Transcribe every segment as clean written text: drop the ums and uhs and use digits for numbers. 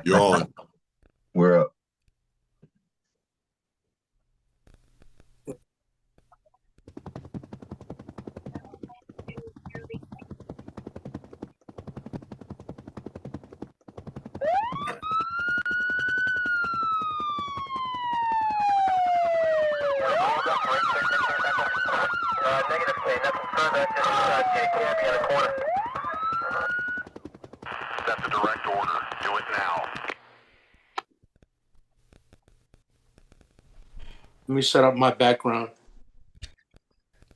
You're on. We're up. Negative, say nothing further, just take care of me on the corner. That's a direct order. Do it now. Let me set up my background.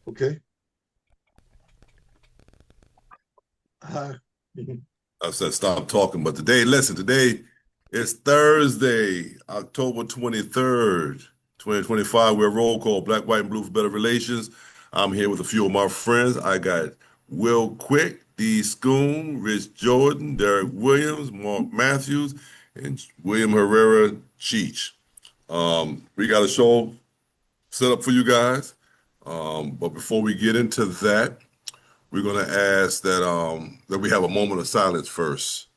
Okay. I said stop talking, but today is Thursday, October 23rd, 2025. We're roll call, Black, White, and Blue for Better Relations. I'm here with a few of my friends. I got Will Quick, D. Schoon, Rich Jordan, Derek Williams, Mark Matthews, and William Herrera Cheech. We got a show set up for you guys. But before we get into that, we're gonna ask that we have a moment of silence first.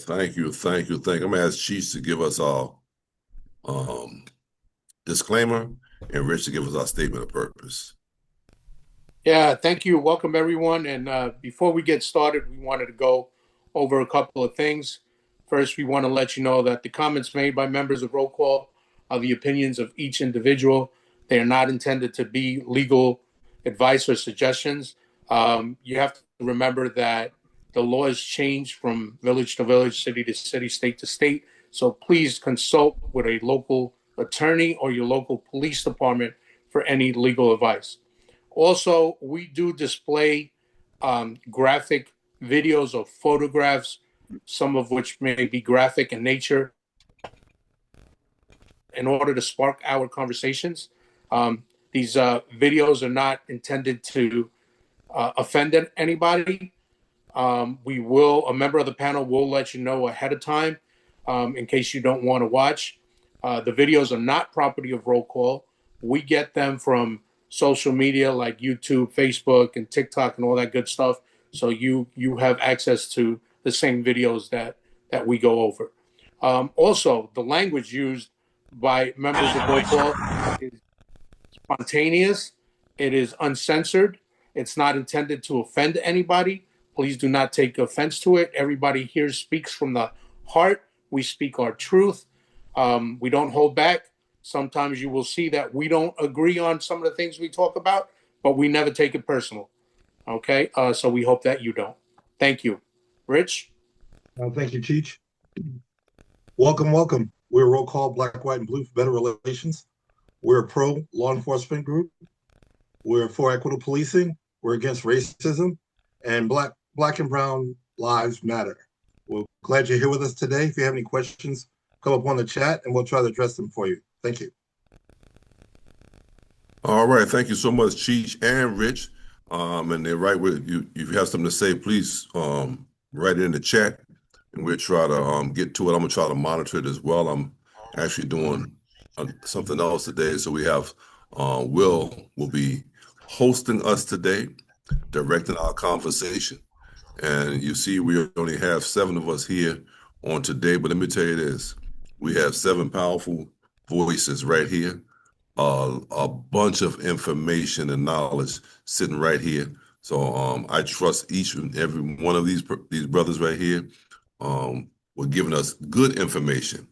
Thank you. I'm gonna ask Chiefs to give us our um, disclaimer and Rich to give us our statement of purpose. Yeah, thank you. Welcome, everyone. And before we get started, we wanted to go over a couple of things. First, we want to let you know that the comments made by members of Roll Call are the opinions of each individual. They are not intended to be legal advice or suggestions. You have to remember that the law has changed from village to village, city to city, state to state. So please consult with a local attorney or your local police department for any legal advice. Also, we do display graphic videos or photographs, some of which may be graphic in nature, in order to spark our conversations. These videos are not intended to offend anybody. A member of the panel will let you know ahead of time in case you don't want to watch. The videos are not property of Roll Call. We get them from social media like YouTube, Facebook, and TikTok, and all that good stuff. So you have access to the same videos that we go over. Also, the language used by members of Roll Call is spontaneous. It is uncensored. It's not intended to offend anybody. Please do not take offense to it. Everybody here speaks from the heart. We speak our truth. We don't hold back. Sometimes you will see that we don't agree on some of the things we talk about, but we never take it personal. Okay, so we hope that you don't. Thank you. Rich? Thank you, Cheech. Welcome, welcome. We're Roll Call Black, White, and Blue for Better Relations. We're a pro law enforcement group. We're for equitable policing. We're against racism, and black and brown lives matter. We're glad you're here with us today. If you have any questions, come up on the chat, and we'll try to address them for you. Thank you. All right, thank you so much, Cheech and Rich. And they're right with you. If you have something to say, please write it in the chat, and we'll try to get to it. I'm gonna try to monitor it as well. I'm actually doing something else today, so we have Will be hosting us today, directing our conversation. And you see, we only have 7 of us here on today, but let me tell you this: we have 7 powerful voices right here, a bunch of information and knowledge sitting right here. So I trust each and every one of these brothers right here were giving us good information.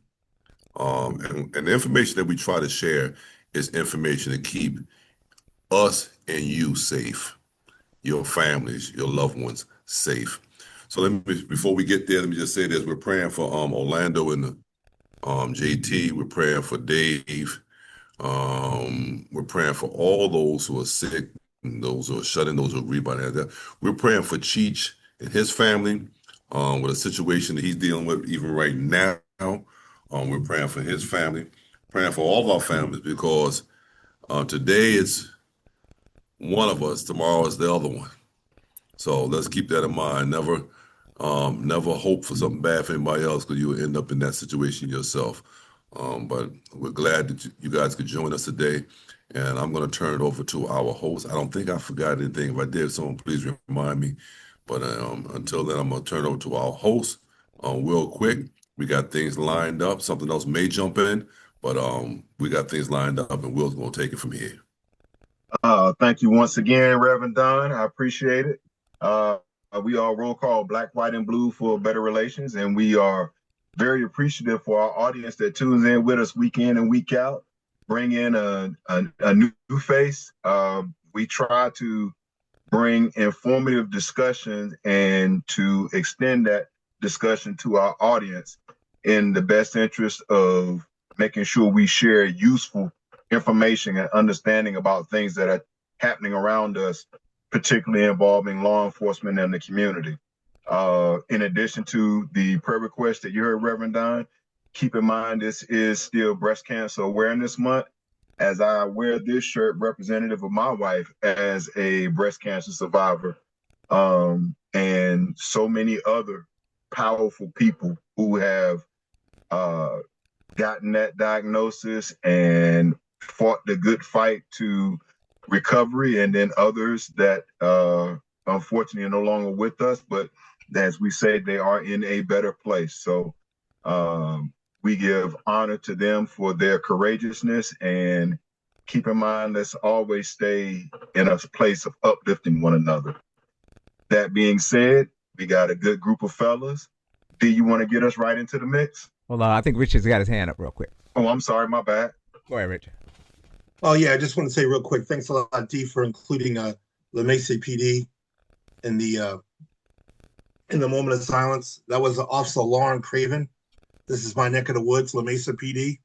And the information that we try to share is information to keep us and you safe, your families, your loved ones safe. So before we get there, let me just say this: we're praying for Orlando and JT. We're praying for Dave. We're praying for all those who are sick, and those who are shut in, those who are rebounding. We're praying for Cheech and his family with a situation that he's dealing with even right now. We're praying for his family, praying for all of our families, because today it's one of us, tomorrow is the other one. So let's keep that in mind. Never hope for something bad for anybody else, because you will end up in that situation yourself. But we're glad that you guys could join us today. And I'm going to turn it over to our host. I don't think I forgot anything. If I did, someone please remind me. But until then, I'm going to turn it over to our host real quick. We got things lined up. Something else may jump in, but we got things lined up, and Will's going to take it from here. Thank you once again, Reverend Don. I appreciate it. We are Roll Call Black, White, and Blue for Better Relations, and we are very appreciative for our audience that tunes in with us week in and week out. Bring in a new face. We try to bring informative discussions and to extend that discussion to our audience in the best interest of making sure we share useful information and understanding about things that are happening around us, particularly involving law enforcement and the community. In addition to the prayer request that you heard, Reverend Don, keep in mind this is still Breast Cancer Awareness Month, as I wear this shirt representative of my wife as a breast cancer survivor, and so many other powerful people who have gotten that diagnosis and fought the good fight to recovery, and then others that unfortunately are no longer with us, but as we say, they are in a better place. So we give honor to them for their courageousness, and keep in mind, let's always stay in a place of uplifting one another. That being said, we got a good group of fellas. Do you want to get us right into the mix? Hold on, I think Richard's got his hand up real quick. Oh, I'm sorry, my bad. Go ahead, Richard. Oh, yeah, I just want to say real quick, thanks a lot, D, for including La Mesa PD in the moment of silence. That was Officer Lauren Craven. This is my neck of the woods, La Mesa PD.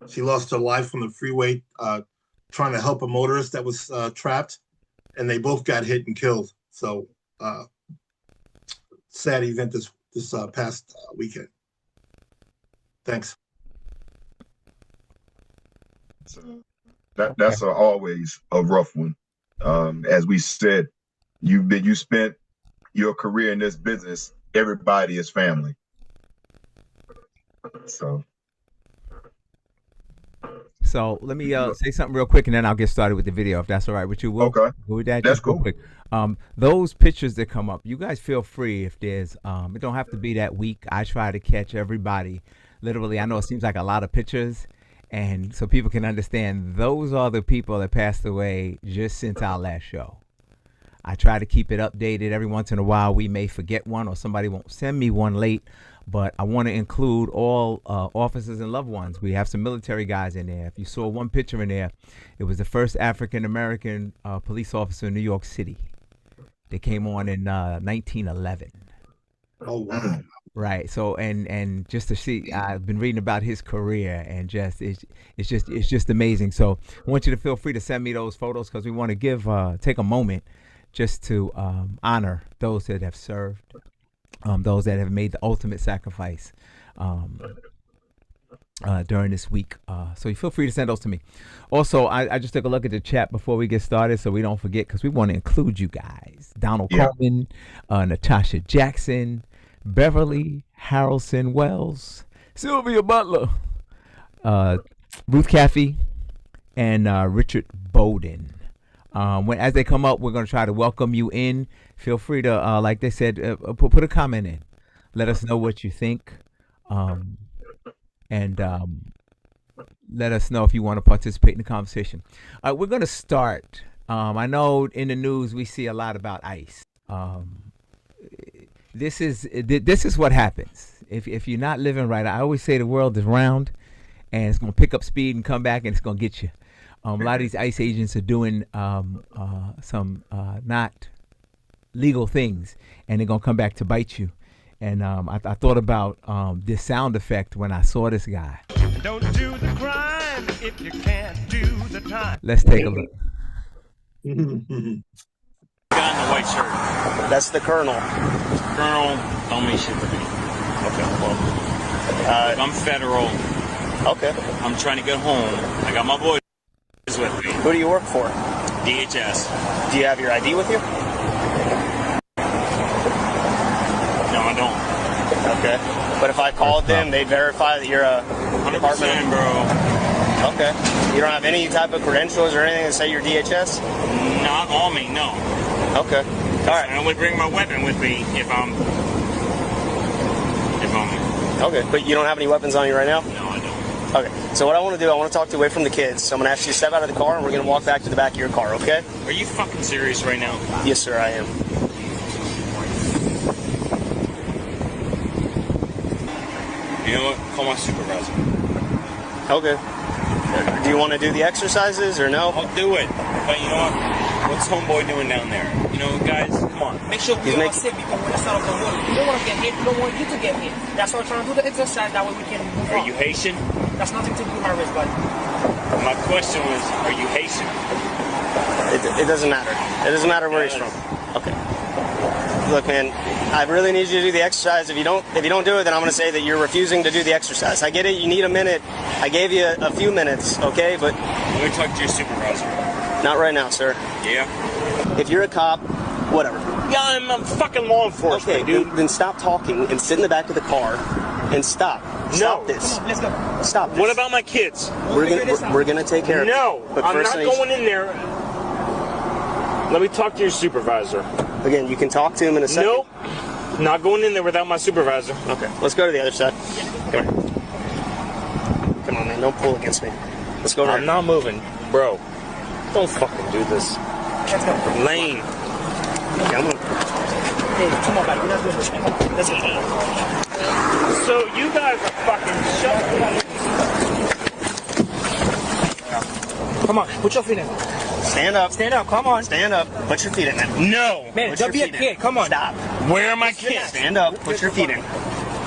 She lost her life on the freeway trying to help a motorist that was trapped, and they both got hit and killed. So sad event this past weekend. Thanks. So that's always a rough one. As we said, you spent your career in this business. Everybody is family. So let me say something real quick, and then I'll get started with the video, if that's all right with you, Will. Okay. Go with that. That's just real cool. Quick. Those pictures that come up, you guys feel free if there's it don't have to be that week. I try to catch everybody. Literally, I know it seems like a lot of pictures, and so people can understand those are the people that passed away just since our last show. I try to keep it updated. Every once in a while, we may forget one, or somebody won't send me one late, but I want to include all officers and loved ones. We have some military guys in there. If you saw one picture in there, it was the first African-American police officer in New York City. They came on in 1911. Oh wow. Right. So and just to see, I've been reading about his career and just it's just amazing. So I want you to feel free to send me those photos because we want to take a moment just to honor those that have served, those that have made the ultimate sacrifice um, during this week. So you feel free to send those to me. Also, I just took a look at the chat before we get started so we don't forget because we want to include you guys. Donald Yeah. Coleman, Natasha Jackson, Beverly Harrelson Wells, Sylvia Butler, Ruth Caffey, and Richard Bowden. As they come up, we're going to try to welcome you in. Feel free to, like they said, put a comment in. Let us know what you think. And let us know if you want to participate in the conversation. We're going to start. I know in the news we see a lot about ICE. This is what happens if you're not living right. I always say the world is round, and it's going to pick up speed and come back, and it's going to get you. A lot of these ICE agents are doing some not legal things, and they're going to come back to bite you. And I thought about this sound effect when I saw this guy. Don't do the crime if you can't do the time. Let's take a look. Guy in the white shirt. That's the colonel. Colonel, don't mean shit to me. Okay, well. Look, I'm federal. Okay. I'm trying to get home. I got my boys with me. Who do you work for? DHS. Do you have your ID with you? No, I don't. Okay. But if I called them, they'd verify that you're a 100%, department. bro. Okay. You don't have any type of credentials or anything that say you're DHS? Not on me, no. Okay. All right. I only bring my weapon with me if I'm. Okay. But you don't have any weapons on you right now? No, I don't. Okay. So what I want to do, I want to talk to you away from the kids. So I'm going to ask you to step out of the car, and we're going to walk back to the back of your car, okay? Are you fucking serious right now? Yes, sir, I am. You know what? Call my supervisor. Okay. Do you want to do the exercises or no? I'll do it. But you know what? What's homeboy doing down there? You know, guys, come on. Make sure we all sit before we start off the water. You don't want to get hit. You don't want you to get hit. That's why we're trying to do the exercise. That way we can move on. Are you Haitian? That's nothing to do with my wrist, buddy. My question was, are you Haitian? It doesn't matter. It doesn't matter where he's from. Okay. Look, man, I really need you to do the exercise. If you don't do it, then I'm going to say that you're refusing to do the exercise. I get it. You need a minute. I gave you a few minutes, okay? But Let me talk to your supervisor. not right now, sir. Yeah? If you're a cop, whatever. Yeah, I'm a fucking law enforcement, Okay, dude. then stop talking and sit in the back of the car and stop. Stop No. this. Come on, let's go. Stop this. What about my kids? We're gonna take care of it. No, But I'm first not I need- going in there. Let me talk to your supervisor. Again, you can talk to him in a second. Nope. Not going in there without my supervisor. Okay, let's go to the other side. Come here. Come on, man. Don't pull against me. Let's go over I'm here. not moving. Bro, don't fucking do this. Let's go. Lane. Okay, I'm gonna... Hey, come on, buddy. We're not doing this. Come on. Let's go. So you guys are fucking shut. Come on. Put your feet in. Stand up. Stand up. Come on. Stand up. Put your feet in, man. No. Man, Put don't be your a feet kid. in. Come on. Stop. Where are my kids? Stand up. Put your feet in.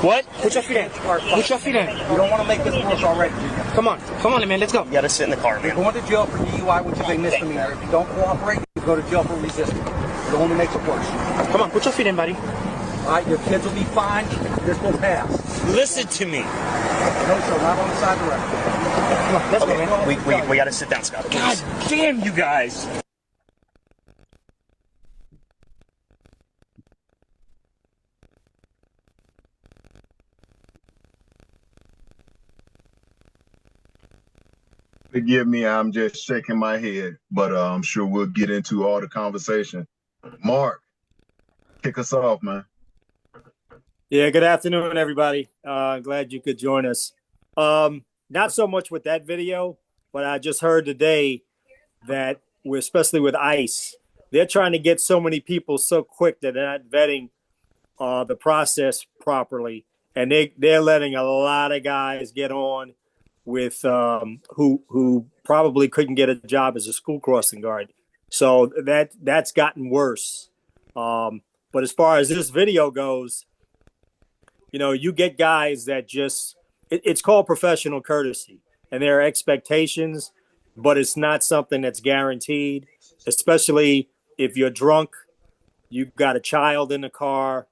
What? Put your feet in. Put your feet in. You don't want to make this worse already. Come on. Come on, man. Let's go. You gotta sit in the car, man. Going to jail for DUI, which is a misdemeanor. If you don't cooperate, you go to jail for resisting. It only makes it worse. Come on. Put your feet in, buddy. All right, your kids will be fine. This will pass. Listen to me. No, sir, not on the side of the road. Come on. Let's go, man. We gotta sit down, Scott. God damn you guys. Forgive me, I'm just shaking my head, but I'm sure we'll get into all the conversation. Mark, kick us off, man. Yeah, good afternoon, everybody. Glad you could join us. Not so much with that video, but I just heard today that especially with ICE, they're trying to get so many people so quick that they're not vetting the process properly, and they're letting a lot of guys get on with who probably couldn't get a job as a school crossing guard. So that's gotten worse. But as far as this video goes, you get guys that just it's called professional courtesy, and there are expectations, but it's not something that's guaranteed, especially if you're drunk, you've got a child in the car.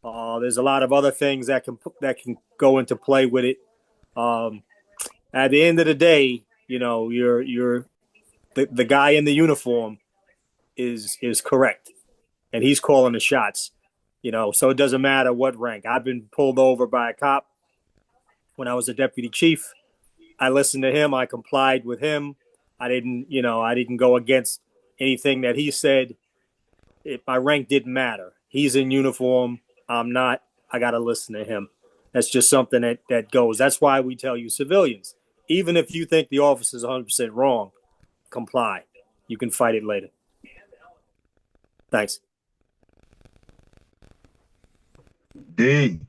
There's a lot of other things that can go into play with it. At the end of the day, you're the guy in the uniform is correct, and he's calling the shots. So it doesn't matter what rank. I've been pulled over by a cop when I was a deputy chief. I listened to him. I complied with him. I didn't go against anything that he said. My rank didn't matter. He's in uniform. I'm not. I got to listen to him. That's just something that goes. That's why we tell you civilians, even if you think the officer's 100% wrong, comply. You can fight it later. Thanks. D.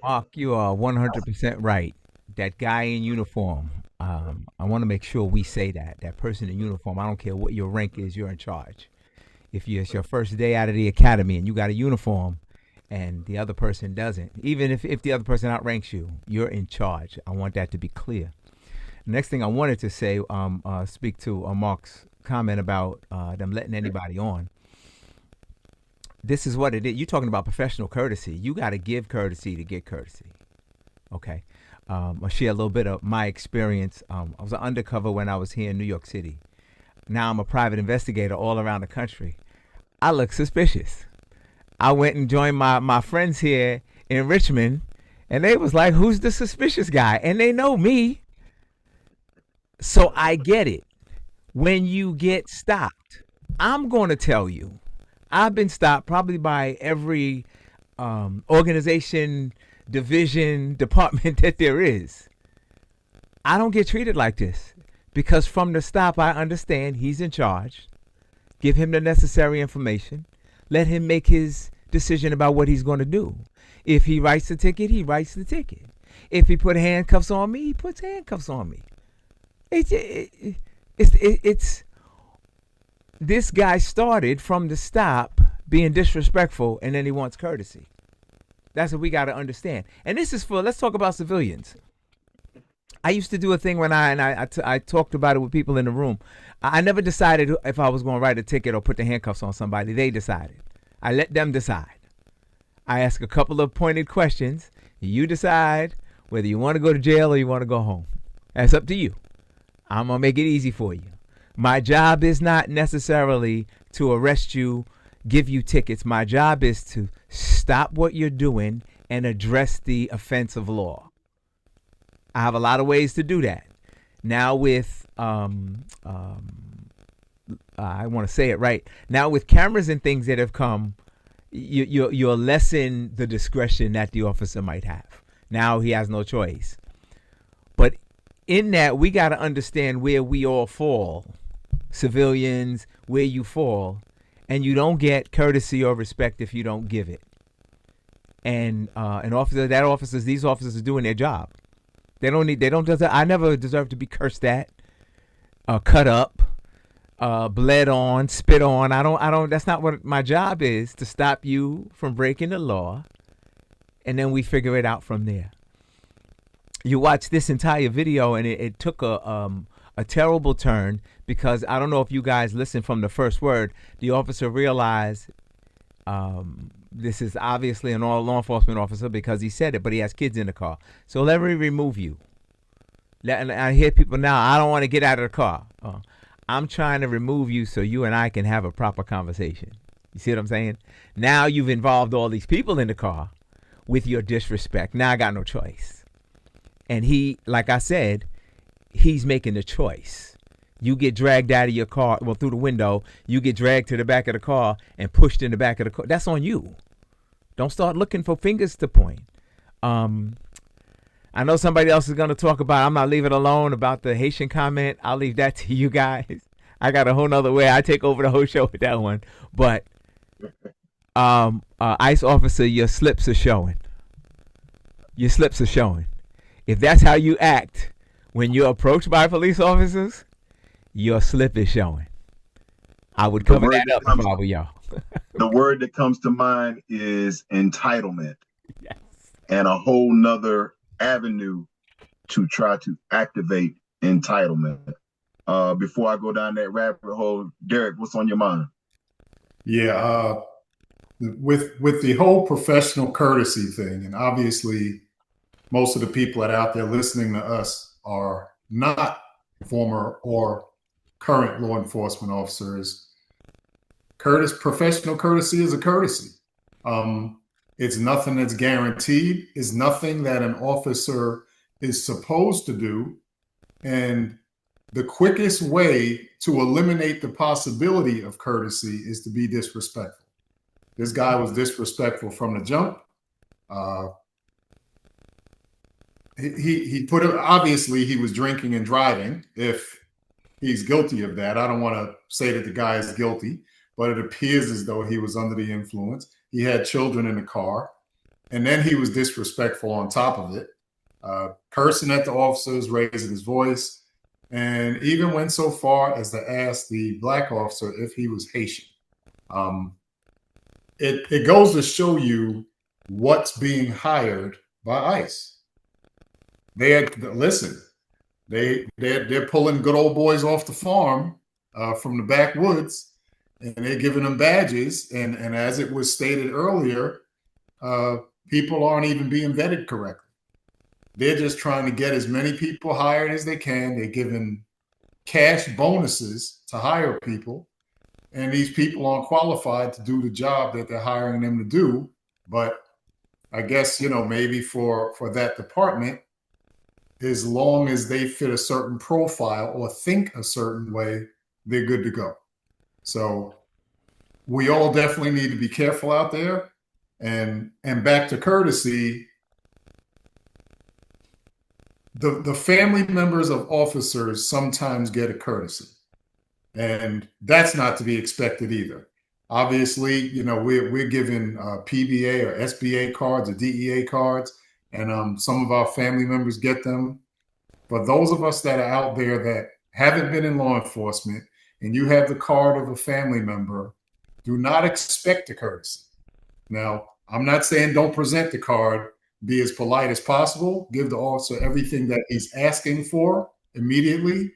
Mark, you are 100% right. That guy in uniform, I want to make sure we say that person in uniform, I don't care what your rank is, you're in charge. If it's your first day out of the academy and you got a uniform and the other person doesn't, even if the other person outranks you, you're in charge. I want that to be clear. Next thing I wanted to say, speak to Mark's comment about them letting anybody on. This is what it is. You're talking about professional courtesy. You got to give courtesy to get courtesy. Okay. I'll share a little bit of my experience. I was an undercover when I was here in New York City. Now I'm a private investigator all around the country. I look suspicious. I went and joined my friends here in Richmond, and they was like, who's the suspicious guy? And they know me. So I get it. When you get stopped, I'm going to tell you, I've been stopped probably by every organization, division, department that there is. I don't get treated like this because from the stop, I understand he's in charge. Give him the necessary information. Let him make his decision about what he's going to do. If he writes the ticket, he writes the ticket. If he put handcuffs on me, he puts handcuffs on me. It's this guy started from the stop being disrespectful, and then he wants courtesy. That's what we got to understand. And this is let's talk about civilians. I used to do a thing when I talked about it with people in the room. I never decided if I was going to write a ticket or put the handcuffs on somebody. They decided. I let them decide. I ask a couple of pointed questions. You decide whether you want to go to jail or you want to go home. That's up to you. I'm going to make it easy for you. My job is not necessarily to arrest you, give you tickets. My job is to stop what you're doing and address the offense of law. I have a lot of ways to do that. Now with, I want to say it right. Now with cameras and things that have come, you'll lessen the discretion that the officer might have. Now he has no choice. But in that, we got to understand where we all fall. Civilians, where you fall. And you don't get courtesy or respect if you don't give it. And these officers are doing their job. I never deserve to be cursed at, cut up, bled on, spit on. That's not what my job is, to stop you from breaking the law. And then we figure it out from there. You watch this entire video and it took a terrible turn because I don't know if you guys listened from the first word. The officer realized this is obviously an all law enforcement officer because he said it, but he has kids in the car. So let me remove you. And I hear people now, I don't want to get out of the car. I'm trying to remove you so you and I can have a proper conversation. You see what I'm saying? Now you've involved all these people in the car with your disrespect. Now I got no choice. And he, like I said, he's making the choice. You get dragged out of your car, well, through the window. You get dragged to the back of the car and pushed in the back of the car. That's on you. Don't start looking for fingers to point. I know somebody else is going to talk about, I'm not leaving it alone, about the Haitian comment. I'll leave that to you guys. I got a whole nother way. I take over the whole show with that one. But ICE officer, your slips are showing. Your slips are showing. If that's how you act when you're approached by police officers, your slip is showing. I would cover that up if I were y'all. The word that comes to mind is entitlement. Yes. And a whole nother avenue to try to activate entitlement. Before I go down that rabbit hole, Derek, what's on your mind? Yeah, with the whole professional courtesy thing, and obviously most of the people that are out there listening to us are not former or current law enforcement officers. Professional courtesy is a courtesy. It's nothing that's guaranteed. It's nothing that an officer is supposed to do. And the quickest way to eliminate the possibility of courtesy is to be disrespectful. This guy was disrespectful from the jump. He put it, obviously he was drinking and driving. If he's guilty of that, I don't want to say that the guy is guilty, but it appears as though he was under the influence. He had children in the car, and then he was disrespectful on top of it, cursing at the officers, raising his voice, and even went so far as to ask the black officer if he was Haitian. It goes to show you what's being hired by ICE. They're pulling good old boys off the farm from the backwoods, and they're giving them badges. And as it was stated earlier, people aren't even being vetted correctly. They're just trying to get as many people hired as they can. They're giving cash bonuses to hire people, and these people aren't qualified to do the job that they're hiring them to do. But I guess, maybe for that department, as long as they fit a certain profile or think a certain way, they're good to go. So we all definitely need to be careful out there. And back to courtesy, the family members of officers sometimes get a courtesy, and that's not to be expected either. Obviously, we're given PBA or SBA cards or DEA cards, and some of our family members get them. But those of us that are out there that haven't been in law enforcement and you have the card of a family member, do not expect a courtesy. Now, I'm not saying don't present the card. Be as polite as possible. Give the officer everything that he's asking for immediately.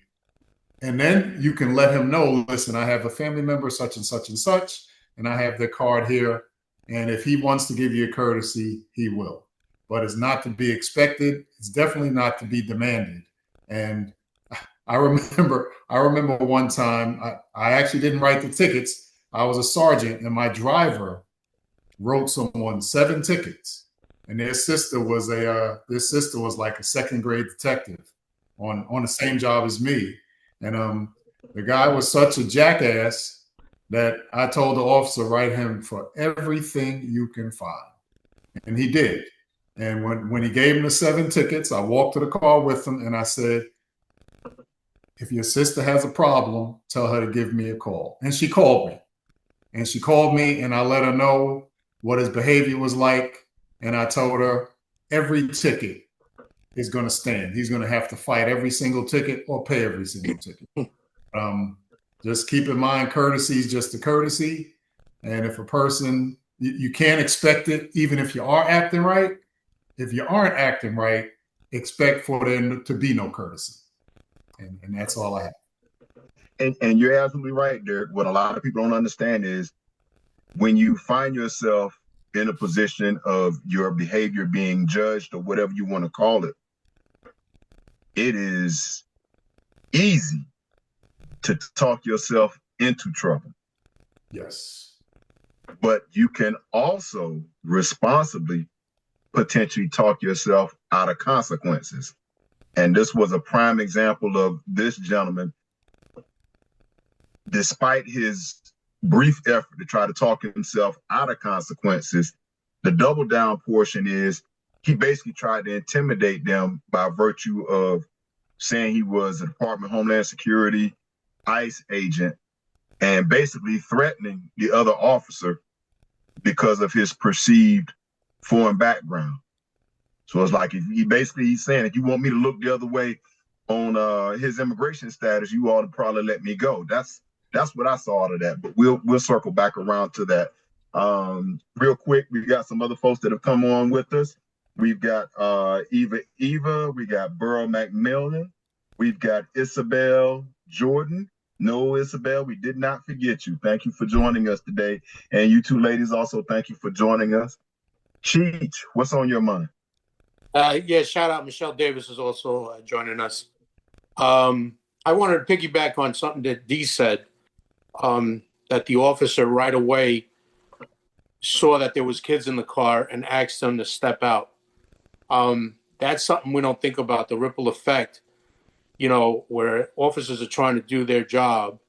And then you can let him know, listen, I have a family member such and such and such, and I have their card here. And if he wants to give you a courtesy, he will. But it's not to be expected. It's definitely not to be demanded. And I remember one time, I actually didn't write the tickets. I was a sergeant, and my driver wrote someone 7 tickets. And their sister was like a second grade detective on the same job as me. And the guy was such a jackass that I told the officer, write him for everything you can find. And he did. And when he gave him the 7 tickets, I walked to the car with him and I said, if your sister has a problem, tell her to give me a call. And she called me. And I let her know what his behavior was like. And I told her every ticket is going to stand. He's going to have to fight every single ticket or pay every single ticket. Just keep in mind, courtesy is just a courtesy. And if a person, you can't expect it, even if you are acting right. If you aren't acting right, expect for there to be no courtesy. And that's all I have. And you're absolutely right, Derek. What a lot of people don't understand is when you find yourself in a position of your behavior being judged or whatever you want to call it, it is easy to talk yourself into trouble. Yes. But you can also responsibly potentially talk yourself out of consequences. And this was a prime example of this gentleman, despite his brief effort to try to talk himself out of consequences. The double down portion is he basically tried to intimidate them by virtue of saying he was a Department of Homeland Security ICE agent and basically threatening the other officer because of his perceived foreign background. So it's like he's saying, if you want me to look the other way on his immigration status, you ought to probably let me go. That's what I saw out of that. But we'll circle back around to that Real quick, we got some other folks that have come on with us. We've got Eva, we got Burrow McMillan, we've got Isabel Jordan. No, Isabel, we did not forget you. Thank you for joining us today. And you two ladies also, thank you for joining us. Cheech, what's on your mind? Yeah, shout out Michelle Davis is also joining us. I wanted to piggyback on something that Dee said, that the officer right away saw that there was kids in the car and asked them to step out. That's something we don't think about, the ripple effect, where officers are trying to do their job.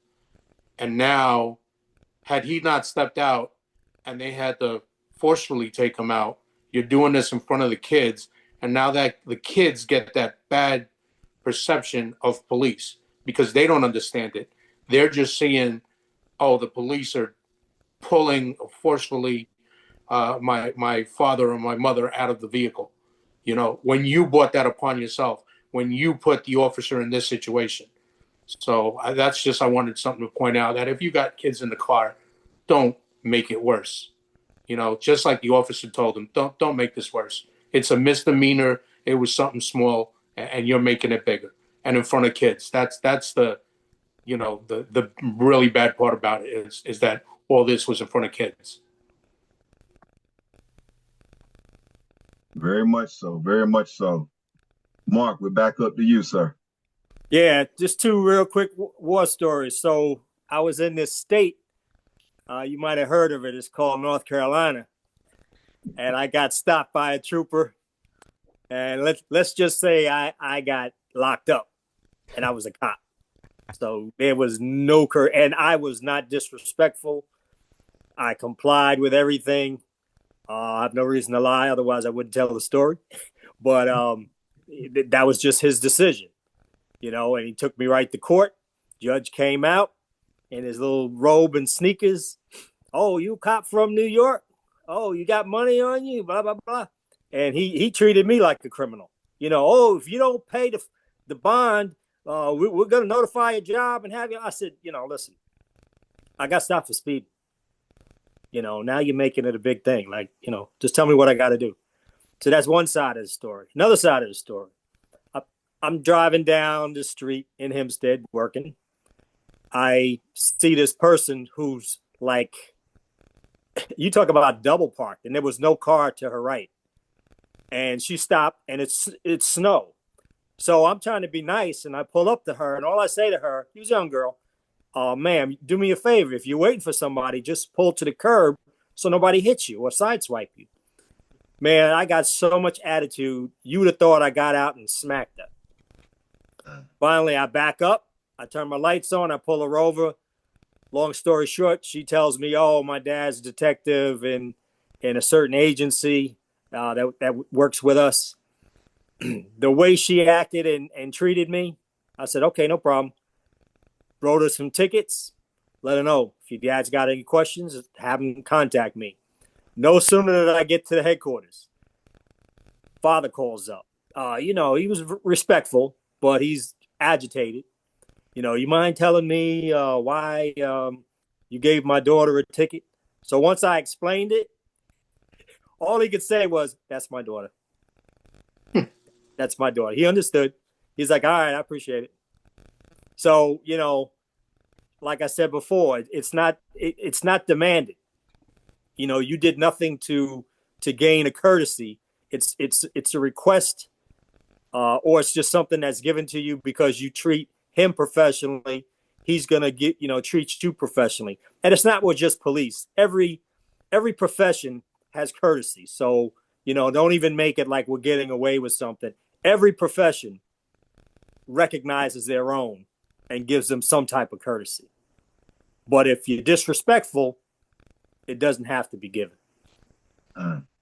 And now, had he not stepped out and they had to forcefully take him out, you're doing this in front of the kids. And now that the kids get that bad perception of police because they don't understand it. They're just seeing, oh, the police are pulling forcefully my father or my mother out of the vehicle. When you brought that upon yourself, when you put the officer in this situation. So that's just, I wanted something to point out that if you got kids in the car, don't make it worse. Just like the officer told them, don't make this worse. It's a misdemeanor. It was something small, and you're making it bigger, and in front of kids. That's the, the really bad part about it is that all this was in front of kids. Very much so. Very much so. Mark, we're back up to you, sir. Yeah, just two real quick war stories. So I was in this state. You might have heard of it. It's called North Carolina. And I got stopped by a trooper. And let's just say I got locked up. And I was a cop. So there was no and I was not disrespectful. I complied with everything. I have no reason to lie. Otherwise, I wouldn't tell the story. But that was just his decision. And he took me right to court. Judge came out in his little robe and sneakers. Oh, you cop from New York? Oh, you got money on you? Blah, blah, blah. And he treated me like a criminal. Oh, if you don't pay the bond, we're going to notify your job and have you. I said, listen, I got stopped for speeding. Now you're making it a big thing. Like, just tell me what I got to do. So that's one side of the story. Another side of the story. I'm driving down the street in Hempstead working. I see this person who's like, you talk about double parked, and there was no car to her right. And she stopped, and it's snow. So I'm trying to be nice, and I pull up to her, and all I say to her, she was a young girl, ma'am, do me a favor. If you're waiting for somebody, just pull to the curb so nobody hits you or sideswipe you. Man, I got so much attitude, you would have thought I got out and smacked her. Finally, I back up. I turn my lights on. I pull her over. Long story short, she tells me, oh, my dad's a detective in a certain agency that works with us. The way she acted and treated me, I said, okay, no problem. Wrote her some tickets. Let her know. If your dad's got any questions, have him contact me. No sooner did I get to the headquarters, father calls up. He was respectful, but he's agitated. You mind telling me why you gave my daughter a ticket? So once I explained it, all he could say was, that's my daughter. That's my daughter. He understood. He's like, all right, I appreciate it. So, like I said before, it's not demanded. You did nothing to gain a courtesy. It's a request, or it's just something that's given to you because you treat him professionally. He's gonna treat you professionally, and it's not with just police. Every profession has courtesy. So don't even make it like we're getting away with something. Every profession recognizes their own and gives them some type of courtesy. But if you're disrespectful, it doesn't have to be given.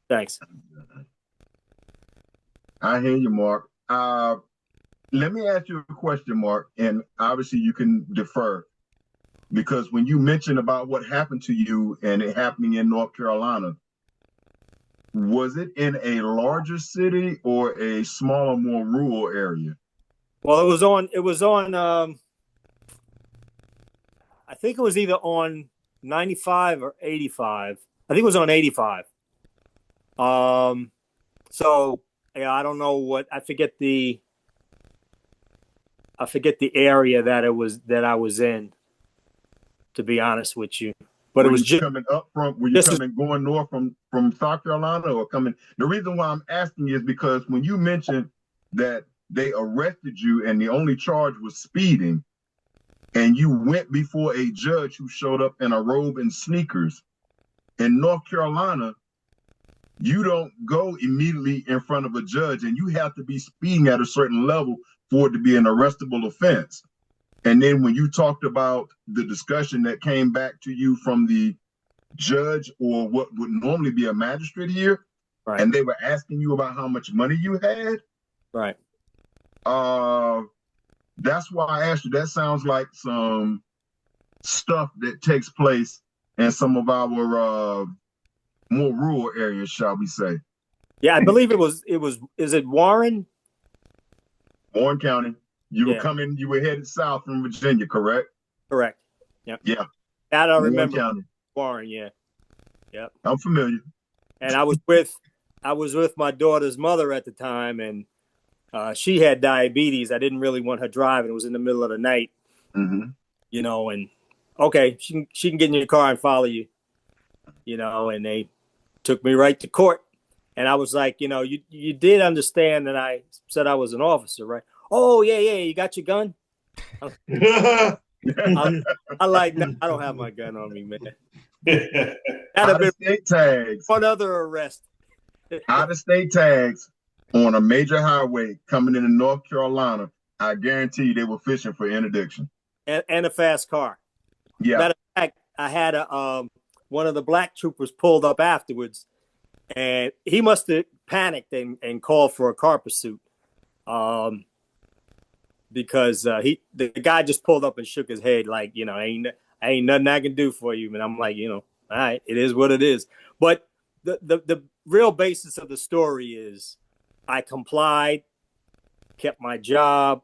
Thanks. I hear you, Mark. Let me ask you a question, Mark, and obviously you can defer, because when you mentioned about what happened to you and it happening in North Carolina, was it in a larger city or a smaller, more rural area? Well, it was on I think it was either on 95 or 85. I think it was on 85. So yeah, I don't know what I forget the area that I was in, to be honest with you. But were it was you just coming up from? Were you coming going north from South Carolina or coming? The reason why I'm asking is because when you mentioned that they arrested you and the only charge was speeding, and you went before a judge who showed up in a robe and sneakers in North Carolina, you don't go immediately in front of a judge, and you have to be speeding at a certain level for it to be an arrestable offense. And then when you talked about the discussion that came back to you from the judge or what would normally be a magistrate here, right, and they were asking you about how much money you had, right. That's why I asked you. That sounds like some stuff that takes place in some of our more rural areas, shall we say. Yeah, I believe it was, is it Warren? Warren County. You were headed south from Virginia, correct? Correct. Yep. Yeah. That I Warren remember. County. Warren, yeah. Yep. I'm familiar. And I was with my daughter's mother at the time, and she had diabetes. I didn't really want her driving. It was in the middle of the night. Mm-hmm. You know, and okay, she can get in your car and follow you. You know, and they took me right to court. And I was like, you know, you did understand that I said I was an officer, right? Oh, yeah, you got your gun? I like, no, I don't have my gun on me, man. Out-of-state tags. One other arrest. Out-of-state tags on a major highway coming into North Carolina. I guarantee you they were fishing for interdiction. And a fast car. Yeah. Matter of fact, I had one of the black troopers pulled up afterwards, and he must have panicked and called for a car pursuit. Because the guy just pulled up and shook his head like, you know, ain't nothing I can do for you. And I'm like, you know, all right, it is what it is. But the real basis of the story is I complied, kept my job.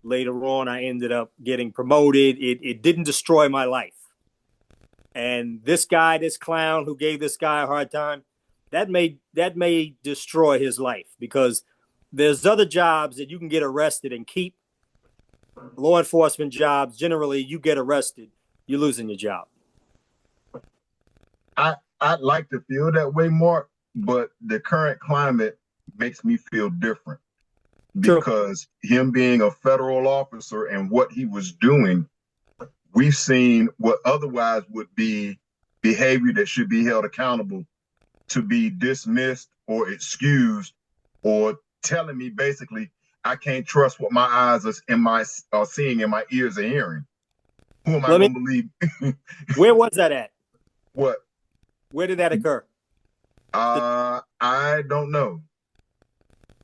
Later on, I ended up getting promoted. It didn't destroy my life. And this guy, this clown who gave this guy a hard time, that may destroy his life, because there's other jobs that you can get arrested and keep. Law enforcement jobs, generally, you get arrested, you're losing your job. I'd like to feel that way, Mark, but the current climate makes me feel different. Because him being a federal officer and what he was doing, we've seen what otherwise would be behavior that should be held accountable to be dismissed or excused, or telling me basically I can't trust what my eyes are seeing and my ears are hearing. Who am I going to believe? Where was that at? What? Where did that occur? I don't know.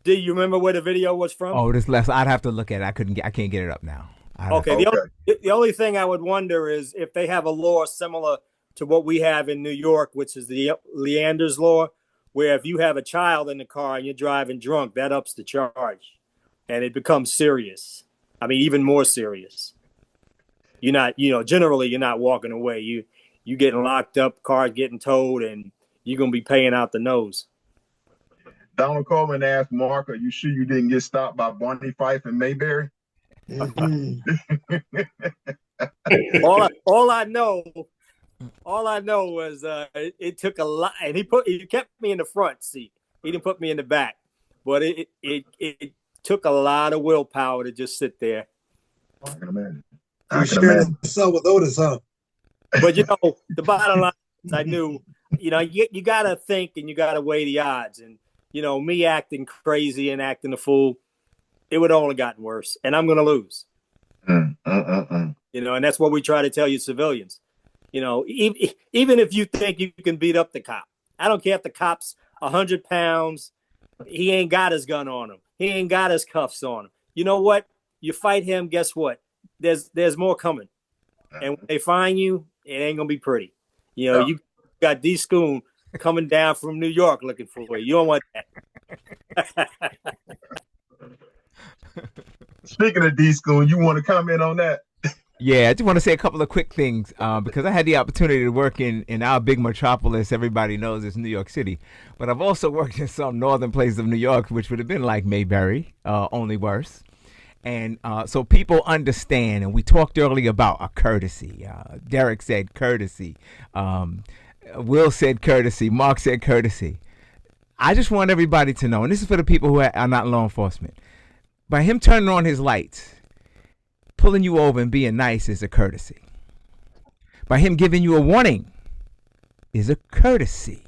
Do you remember where the video was from? Oh, this last I'd have to look at it. I can't get it up now. Okay. The only thing I would wonder is if they have a law similar to what we have in New York, which is the Leander's law, where if you have a child in the car and you're driving drunk, that ups the charge, and it becomes serious. I mean, even more serious. You're not, generally you're not walking away. You getting locked up, cars getting towed, and you're gonna be paying out the nose. Donald Coleman asked Mark, "Are you sure you didn't get stopped by Barney Fife and Mayberry?" all I know was it took a lot, and he kept me in the front seat. He didn't put me in the back, but it took a lot of willpower to just sit there. I can imagine. You sharing the cell with Otis, huh? But the bottom line is I knew, you got to think and you got to weigh the odds. And me acting crazy and acting a fool, it would have only gotten worse, and I'm going to lose. And that's what we try to tell you civilians. Even if you think you can beat up the cop, I don't care if the cop's 100 pounds, he ain't got his gun on him. He ain't got his cuffs on him. You know what? You fight him, guess what? There's more coming. And when they find you, it ain't going to be pretty. You got D. Schoon coming down from New York looking for you. You don't want that. Speaking of D. Schoon, you want to comment on that? Yeah, I just want to say a couple of quick things because I had the opportunity to work in our big metropolis. Everybody knows it's New York City, but I've also worked in some northern places of New York, which would have been like Mayberry, only worse. And so people understand, and we talked earlier about a courtesy. Derek said courtesy. Will said courtesy. Mark said courtesy. I just want everybody to know, and this is for the people who are not law enforcement, by him turning on his lights, pulling you over and being nice is a courtesy. By him giving you a warning is a courtesy.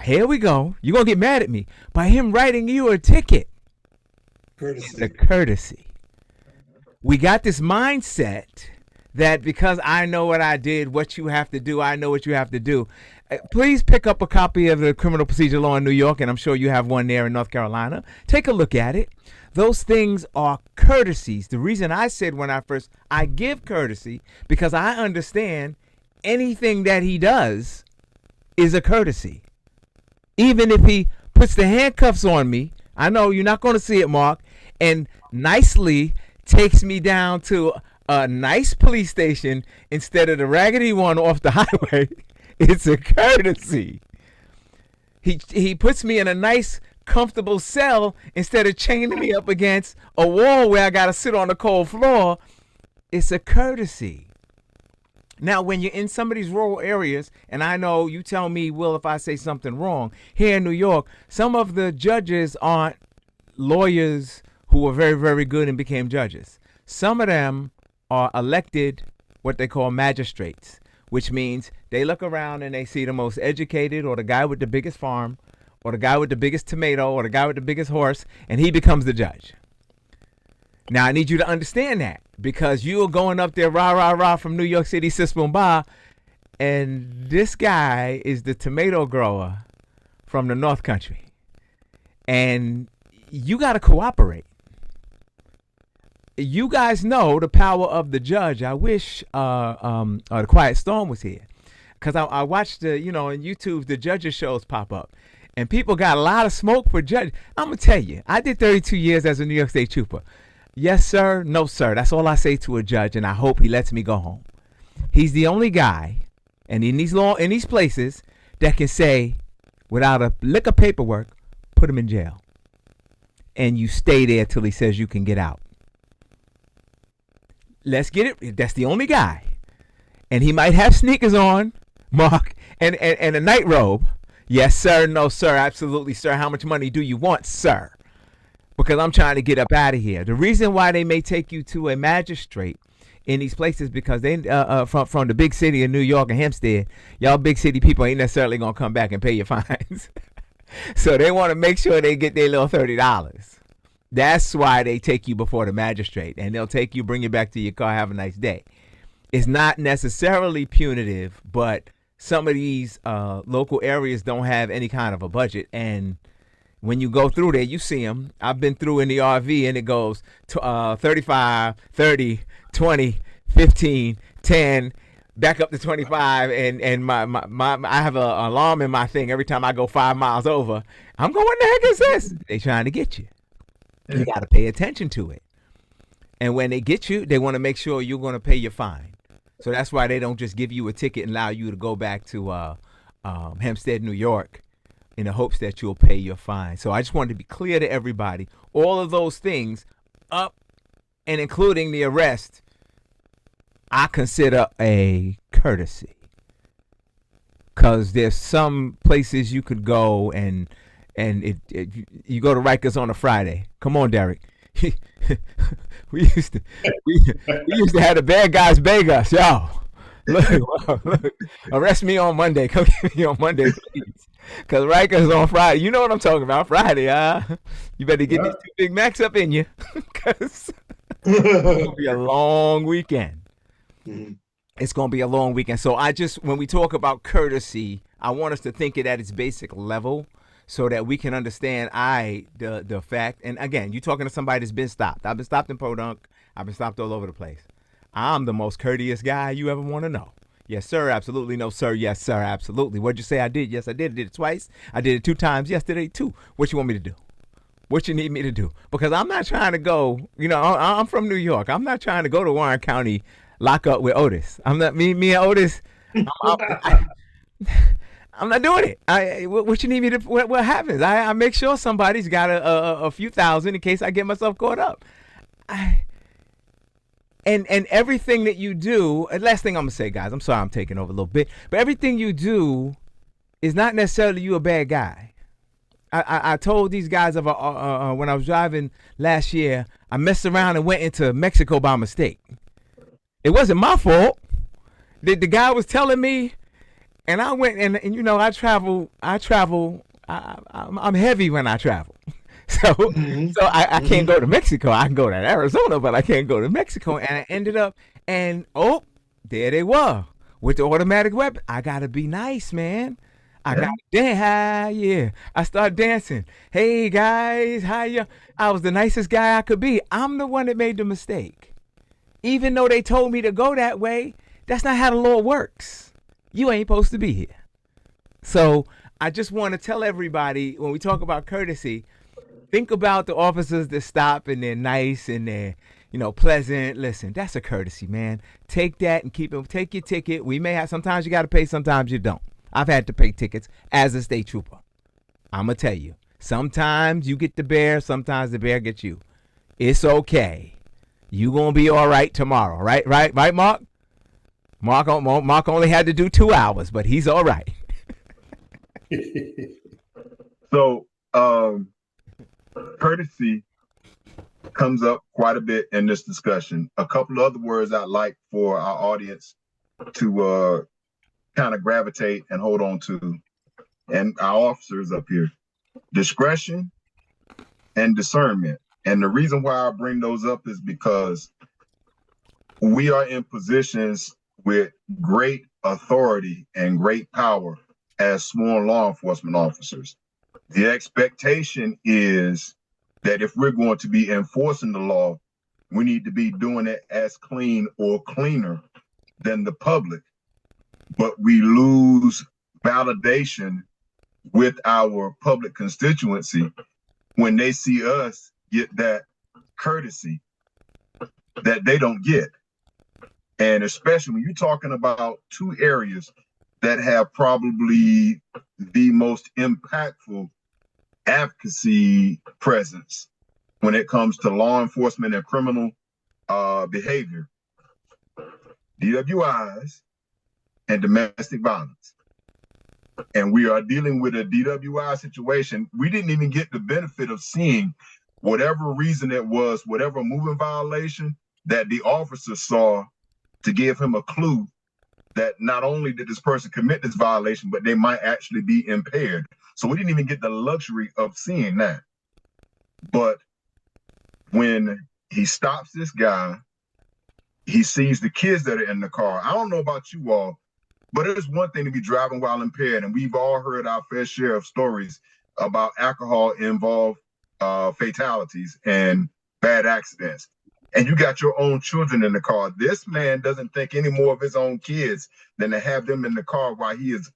Here we go. You're going to get mad at me. By him writing you a ticket is a courtesy. We got this mindset that because I know what I did, what you have to do, I know what you have to do. Please pick up a copy of the criminal procedure law in New York, and I'm sure you have one there in North Carolina. Take a look at it. Those things are courtesies. The reason I said I give courtesy because I understand anything that he does is a courtesy. Even if he puts the handcuffs on me, I know you're not going to see it, Mark, and nicely takes me down to a nice police station instead of the raggedy one off the highway. It's a courtesy. He puts me in a nice, comfortable cell instead of chaining me up against a wall where I got to sit on the cold floor. It's a courtesy. Now, when you're in some of these rural areas, and I know you tell me, Will, if I say something wrong, here in New York, some of the judges aren't lawyers who were very, very good and became judges. Some of them are elected what they call magistrates, which means they look around and they see the most educated or the guy with the biggest farm or the guy with the biggest tomato or the guy with the biggest horse, and he becomes the judge. Now, I need you to understand that because you are going up there, rah, rah, rah, from New York City, sis, boom, bah, and this guy is the tomato grower from the North Country. And you got to cooperate. You guys know the power of the judge. I wish the Quiet Storm was here because I watched on YouTube, the judges shows pop up. And people got a lot of smoke for judges. I'm going to tell you, I did 32 years as a New York State trooper. Yes, sir. No, sir. That's all I say to a judge, and I hope he lets me go home. He's the only guy, and in these places, that can say, without a lick of paperwork, put him in jail. And you stay there till he says you can get out. Let's get it. That's the only guy. And he might have sneakers on, Mark, and a night robe. Yes, sir. No, sir. Absolutely, sir. How much money do you want, sir? Because I'm trying to get up out of here. The reason why they may take you to a magistrate in these places because they from the big city of New York and Hempstead, y'all big city people ain't necessarily gonna come back and pay your fines. So they want to make sure they get their little $30. That's why they take you before the magistrate, and they'll take you, bring you back to your car, have a nice day. It's not necessarily punitive, but some of these local areas don't have any kind of a budget, and when you go through there, you see them. I've been through in the RV, and it goes to 35, 30, 20, 15, 10, back up to 25, and my I have an alarm in my thing every time I go 5 miles over. I'm going, what the heck is this? They trying to get you. You got to pay attention to it. And when they get you, they want to make sure you're going to pay your fine. So that's why they don't just give you a ticket and allow you to go back to Hempstead, New York, in the hopes that you'll pay your fine. So I just wanted to be clear to everybody. All of those things, up and including the arrest, I consider a courtesy. Because there's some places you could go and you go to Rikers on a Friday. Come on, Derek. we used to have the bad guys beg us, yo. Look, arrest me on Monday. Come get me on Monday, please. Because Rikers on Friday. You know what I'm talking about. Friday, you better get these 2 Big Macs up in you. Because it's going to be a long weekend. Mm-hmm. It's going to be a long weekend. So when we talk about courtesy, I want us to think it at its basic level so that we can understand the fact. And again, you're talking to somebody that's been stopped. I've been stopped in Podunk. I've been stopped all over the place. I'm the most courteous guy you ever want to know. Yes, sir. Absolutely. No, sir. Yes, sir. Absolutely. What'd you say I did? Yes, I did. I did it twice. I did it 2 times yesterday, too. What you want me to do? What you need me to do? Because I'm not trying to go. You know, I'm from New York. I'm not trying to go to Warren County lock up with Otis. I'm not me and Otis. I'm not doing it. What you need me to? What happens? I make sure somebody's got a few thousand in case I get myself caught up. And everything that you do. Last thing I'm gonna say, guys. I'm sorry I'm taking over a little bit, but everything you do is not necessarily you a bad guy. I told these guys when I was driving last year, I messed around and went into Mexico by mistake. It wasn't my fault. The guy was telling me, and I went and you know I travel. I'm heavy when I travel, so I can't go to Mexico. I can go to Arizona, but I can't go to Mexico. And I ended up there they were with the automatic weapon. I gotta be nice, man. I got dance. Yeah. I started dancing. Hey guys, how you? I was the nicest guy I could be. I'm the one that made the mistake. Even though they told me to go that way, that's not how the law works. You ain't supposed to be here. So I just want to tell everybody when we talk about courtesy, think about the officers that stop and they're nice and they're, you know, pleasant. Listen, that's a courtesy, man. Take that and take your ticket. We may have, sometimes you got to pay, sometimes you don't. I've had to pay tickets as a state trooper. I'm going to tell you. Sometimes you get the bear, sometimes the bear gets you. It's okay. You going to be all right tomorrow, right, Mark? Mark only had to do 2 hours, but he's all right. So, courtesy comes up quite a bit in this discussion. A couple of other words I'd like for our audience to kind of gravitate and hold on to, and our officers up here: discretion and discernment. And the reason why I bring those up is because we are in positions with great authority and great power as sworn law enforcement officers. The expectation is that if we're going to be enforcing the law, we need to be doing it as clean or cleaner than the public. But we lose validation with our public constituency when they see us get that courtesy that they don't get. And especially when you're talking about two areas that have probably the most impactful advocacy presence when it comes to law enforcement and criminal behavior: DWIs and domestic violence. And we are dealing with a DWI situation. We didn't even get the benefit of seeing whatever reason it was, whatever moving violation that the officer saw to give him a clue that not only did this person commit this violation, but they might actually be impaired. So we didn't even get the luxury of seeing that. But when he stops this guy, he sees the kids that are in the car. I don't know about you all, but it's one thing to be driving while impaired, and we've all heard our fair share of stories about alcohol-involved fatalities and bad accidents. And you got your own children in the car. This man doesn't think any more of his own kids than to have them in the car while he is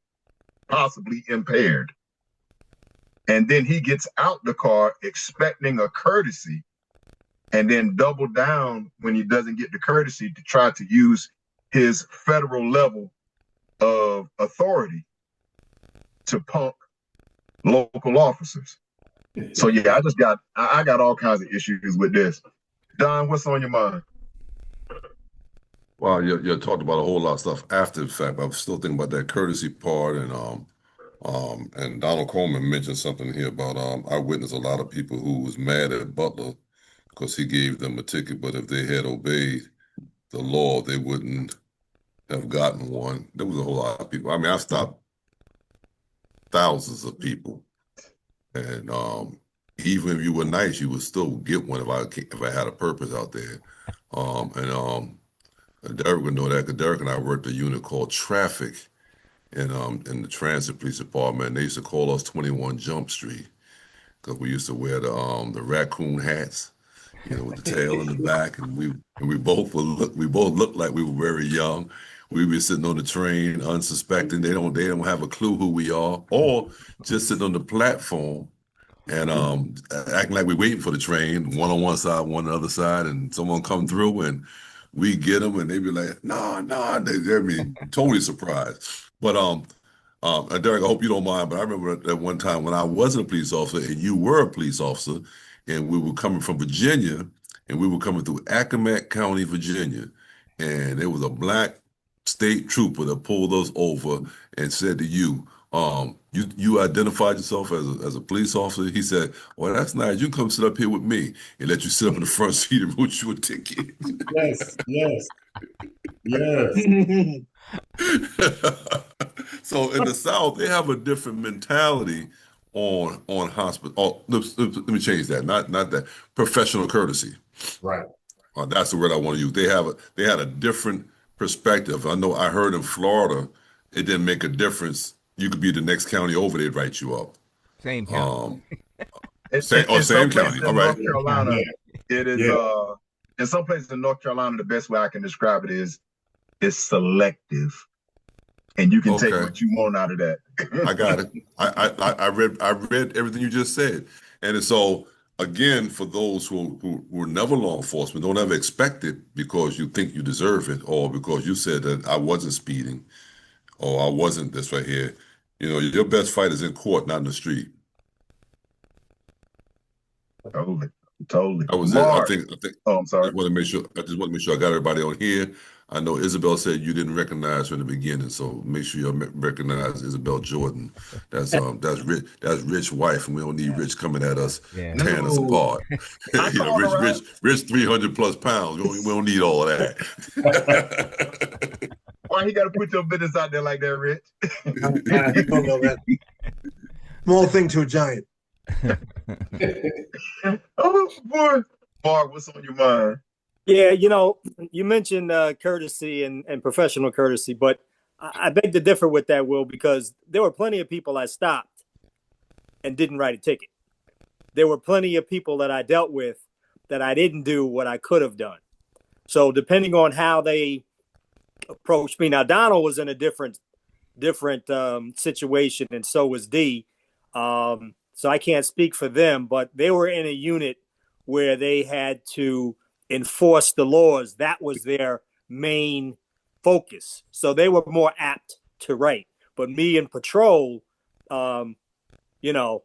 possibly impaired. And then he gets out the car expecting a courtesy, and then double down when he doesn't get the courtesy to try to use his federal level of authority to punk local officers. So yeah, I got all kinds of issues with this. Don, what's on your mind? Well, you talked about a whole lot of stuff after the fact, but I'm still thinking about that courtesy part. And Donald Coleman mentioned something here about I witnessed a lot of people who was mad at Butler because he gave them a ticket, but if they had obeyed the law, they wouldn't have gotten one. There was a whole lot of people. I mean, I stopped thousands of people, and even if you were nice, you would still get one if I had a purpose out there. Derek would know that because Derek and I worked a unit called Traffic in the Transit Police Department. And they used to call us 21 Jump Street because we used to wear the raccoon hats, you know, with the tail in the back, and we both looked like we were very young. We were sitting on the train, unsuspecting. They don't have a clue who we are, or just sitting on the platform and acting like we're waiting for the train, one on one side, one on the other side, and someone come through and we get them, and they be like, "No, no," they're totally surprised. But and Derek, I hope you don't mind, but I remember at one time when I wasn't a police officer and you were a police officer, and we were coming from Virginia, and we were coming through Accomack County, Virginia, and there was a black state trooper that pulled us over and said to you, you identified yourself as a police officer. He said, "Well, that's nice. You can come sit up here with me," and let you sit up in the front seat and wrote you a ticket. Yes, yes, yes. So in the South, they have a different mentality on hospital. Oh, let me change that. Not that professional courtesy. Right. That's the word I want to use. They had a different perspective. I know I heard in Florida, it didn't make a difference. You could be the next county over, they'd write you up. Same county. Same county. All right. North Carolina, it is in some places in North Carolina, the best way I can describe it is it's selective. And you can take what you want out of that. I got it. I read everything you just said. And so again, for those who were never law enforcement, don't ever expect it because you think you deserve it, or because you said that I wasn't speeding, or I wasn't this right here. You know, your best fight is in court, not in the street. Totally. That was Mark. it. I think. Oh, I'm sorry. I just want to make sure I got everybody on here. I know Isabel said you didn't recognize her in the beginning, so make sure you recognize Isabel Jordan. That's Rich wife, and we don't need Rich coming at us, tearing us apart. You know, Rich 300 plus pounds. We don't need all of that. Why you got to put your business out there like that, Rich? You don't know that. Small thing to a giant. Oh boy, Mark, what's on your mind? Yeah, you know, you mentioned courtesy and professional courtesy, but I beg to differ with that, Will, because there were plenty of people I stopped and didn't write a ticket. There were plenty of people that I dealt with that I didn't do what I could have done. So depending on how they approached me, now Donald was in a different situation, and so was Dee. So I can't speak for them, but they were in a unit where they had to enforce the laws. That was their main focus. So they were more apt to write. But me in patrol, you know,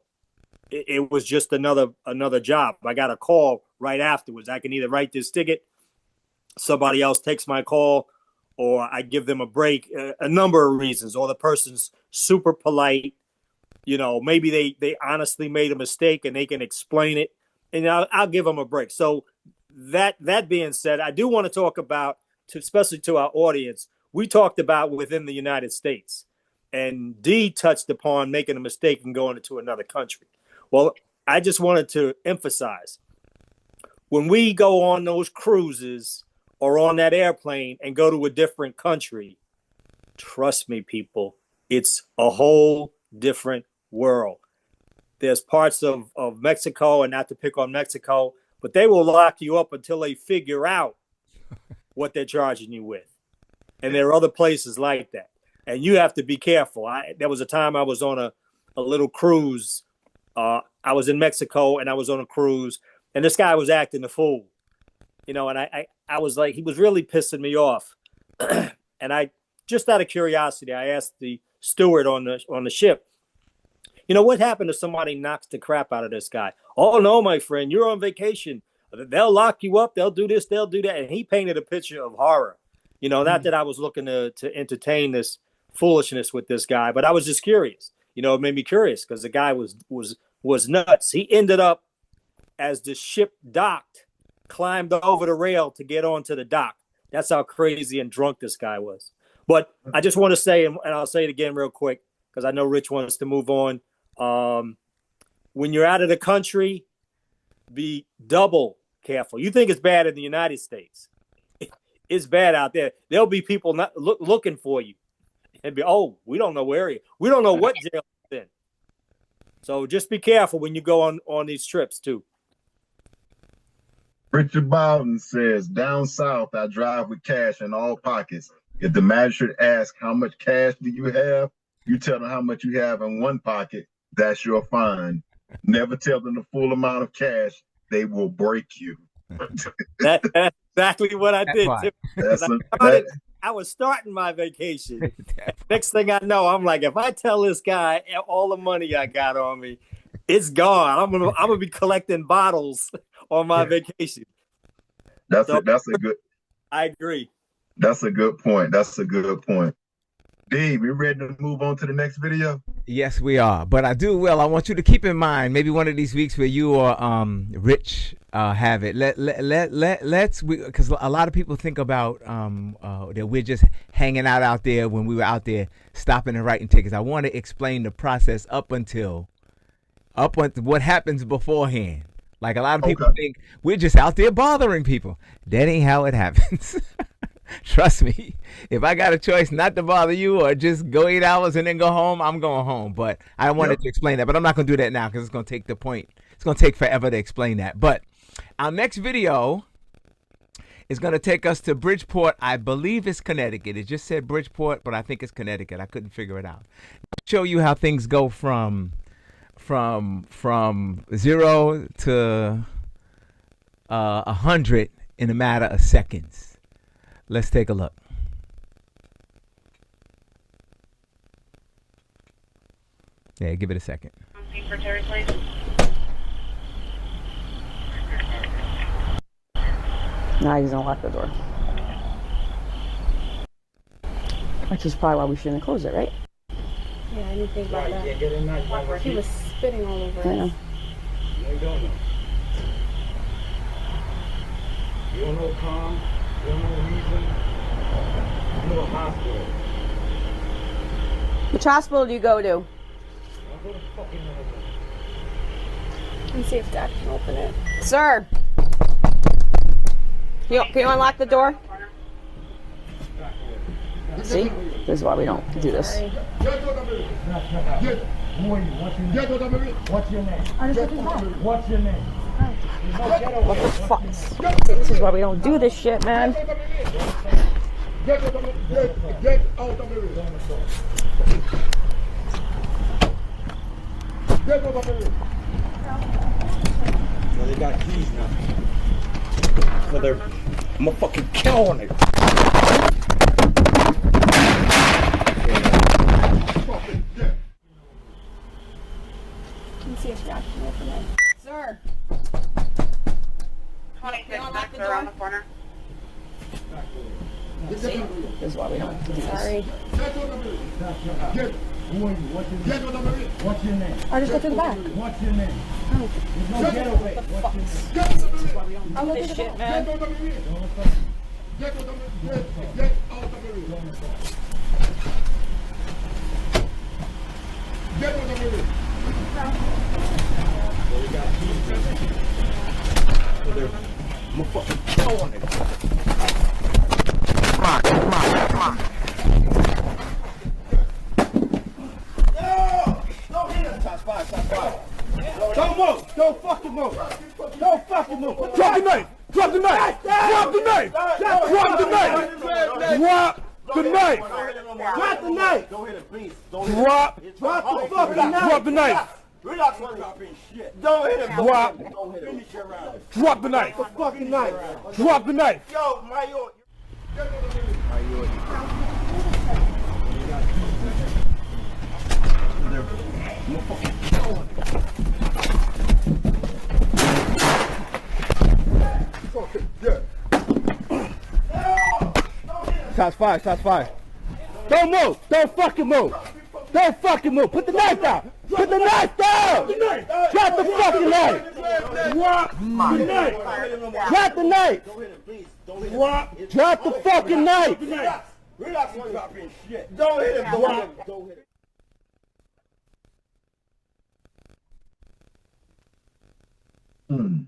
it was just another job. I got a call right afterwards. I can either write this ticket, somebody else takes my call, or I give them a break, a number of reasons, or the person's super polite. You know, maybe they honestly made a mistake and they can explain it, and I'll give them a break. So that being said, I do want to talk about, especially to our audience, we talked about within the United States, and Dee touched upon making a mistake and going into another country. Well, I just wanted to emphasize, when we go on those cruises or on that airplane and go to a different country, trust me, people, it's a whole different world. There's parts of Mexico, and not to pick on Mexico, but they will lock you up until they figure out what they're charging you with. And there are other places like that. And you have to be careful. There was a time I was on a little cruise. I was in Mexico, and I was on a cruise, and this guy was acting a fool. You know, and I was like, he was really pissing me off. And I, just out of curiosity, I asked the steward on the ship, you know, what happened if somebody knocks the crap out of this guy? Oh, no, my friend, you're on vacation. They'll lock you up. They'll do this. They'll do that. And he painted a picture of horror. You know, not that I was looking to entertain this foolishness with this guy, but I was just curious. You know, it made me curious because the guy was nuts. He ended up, as the ship docked, climbed over the rail to get onto the dock. That's how crazy and drunk this guy was. But I just want to say, and I'll say it again real quick, because I know Rich wants to move on. When you're out of the country, be double careful. You think it's bad in the United States. It's bad out there. There'll be people not looking for you. And be, oh, we don't know where we don't know what jail it's in. So just be careful when you go on these trips too. Richard Bowden says, down south, I drive with cash in all pockets. If the magistrate asks how much cash do you have, you tell them how much you have in one pocket. That's your fine. Never tell them the full amount of cash. They will break you. That's exactly what I did too. I was starting my vacation. Next thing I know, I'm like, if I tell this guy all the money I got on me, it's gone. I'm gonna be collecting bottles on my vacation. That's a good. I agree. That's a good point. That's a good point. Dave, you ready to move on to the next video? Yes, we are. But I want you to keep in mind, maybe one of these weeks where you or Rich have it. Let's because a lot of people think about that we're just hanging out there when we were out there stopping and writing tickets. I want to explain the process up until what happens beforehand. Like a lot of people think we're just out there bothering people. That ain't how it happens. Trust me, if I got a choice not to bother you or just go 8 hours and then go home, I'm going home. But I wanted to explain that, but I'm not going to do that now because it's going to take the point. It's going to take forever to explain that. But our next video is going to take us to Bridgeport. I believe it's Connecticut. It just said Bridgeport, but I think it's Connecticut. I couldn't figure it out. I'll show you how things go from 0 to 100 in a matter of seconds. Let's take a look. Yeah, give it a second. Now he's gonna lock the door. Which is probably why we shouldn't close it, right? Yeah, I didn't think about that. He was spitting all over us. I know. You ain't doing it. You don't know calm. You don't know reason. You know a hospital. Which hospital do you go to? I'll go to fucking hospital. Let me see if Dad can open it. Sir! Can you unlock the door? See? This is why we don't do this. What's your name? What's your name? What the fuck? This is why we don't do this shit, man. Get out of the room. Get out of the room. Well, they got keys now. So I'm gonna fucking kill on it. Let me see if Dad can open it. Sir! Can you unlock the door? Around the corner. See? This is why we don't do this. Sorry. What's your name? I'll just go through the back. What's your name? Oh. There's no getaway. What the fuck? This is why we don't do this shit, man. Get out of the room. Get out of the room. Well, we got keys. I'm gonna fucking kill on it. Come on. No! Don't hit him. Top five. Don't move. Don't fucking move. Don't fucking move. Drop the knife. Drop the knife. Drop the knife. Drop the knife. Drop the knife. Drop the knife. Don't hit him, please. Drop the fucking knife. Drop the knife. We're not dropping shit. Don't hit him. Drop. Finish your round. Drop the knife. The fucking knife. Drop the knife. Yo, Mayor. Shots fired. Don't move. Don't fucking move. Put the knife down. Drop the fucking knife. Drop the knife. Drop the knife. Drop the fucking knife. We're not dropping shit. Don't hit him. Don't hit him.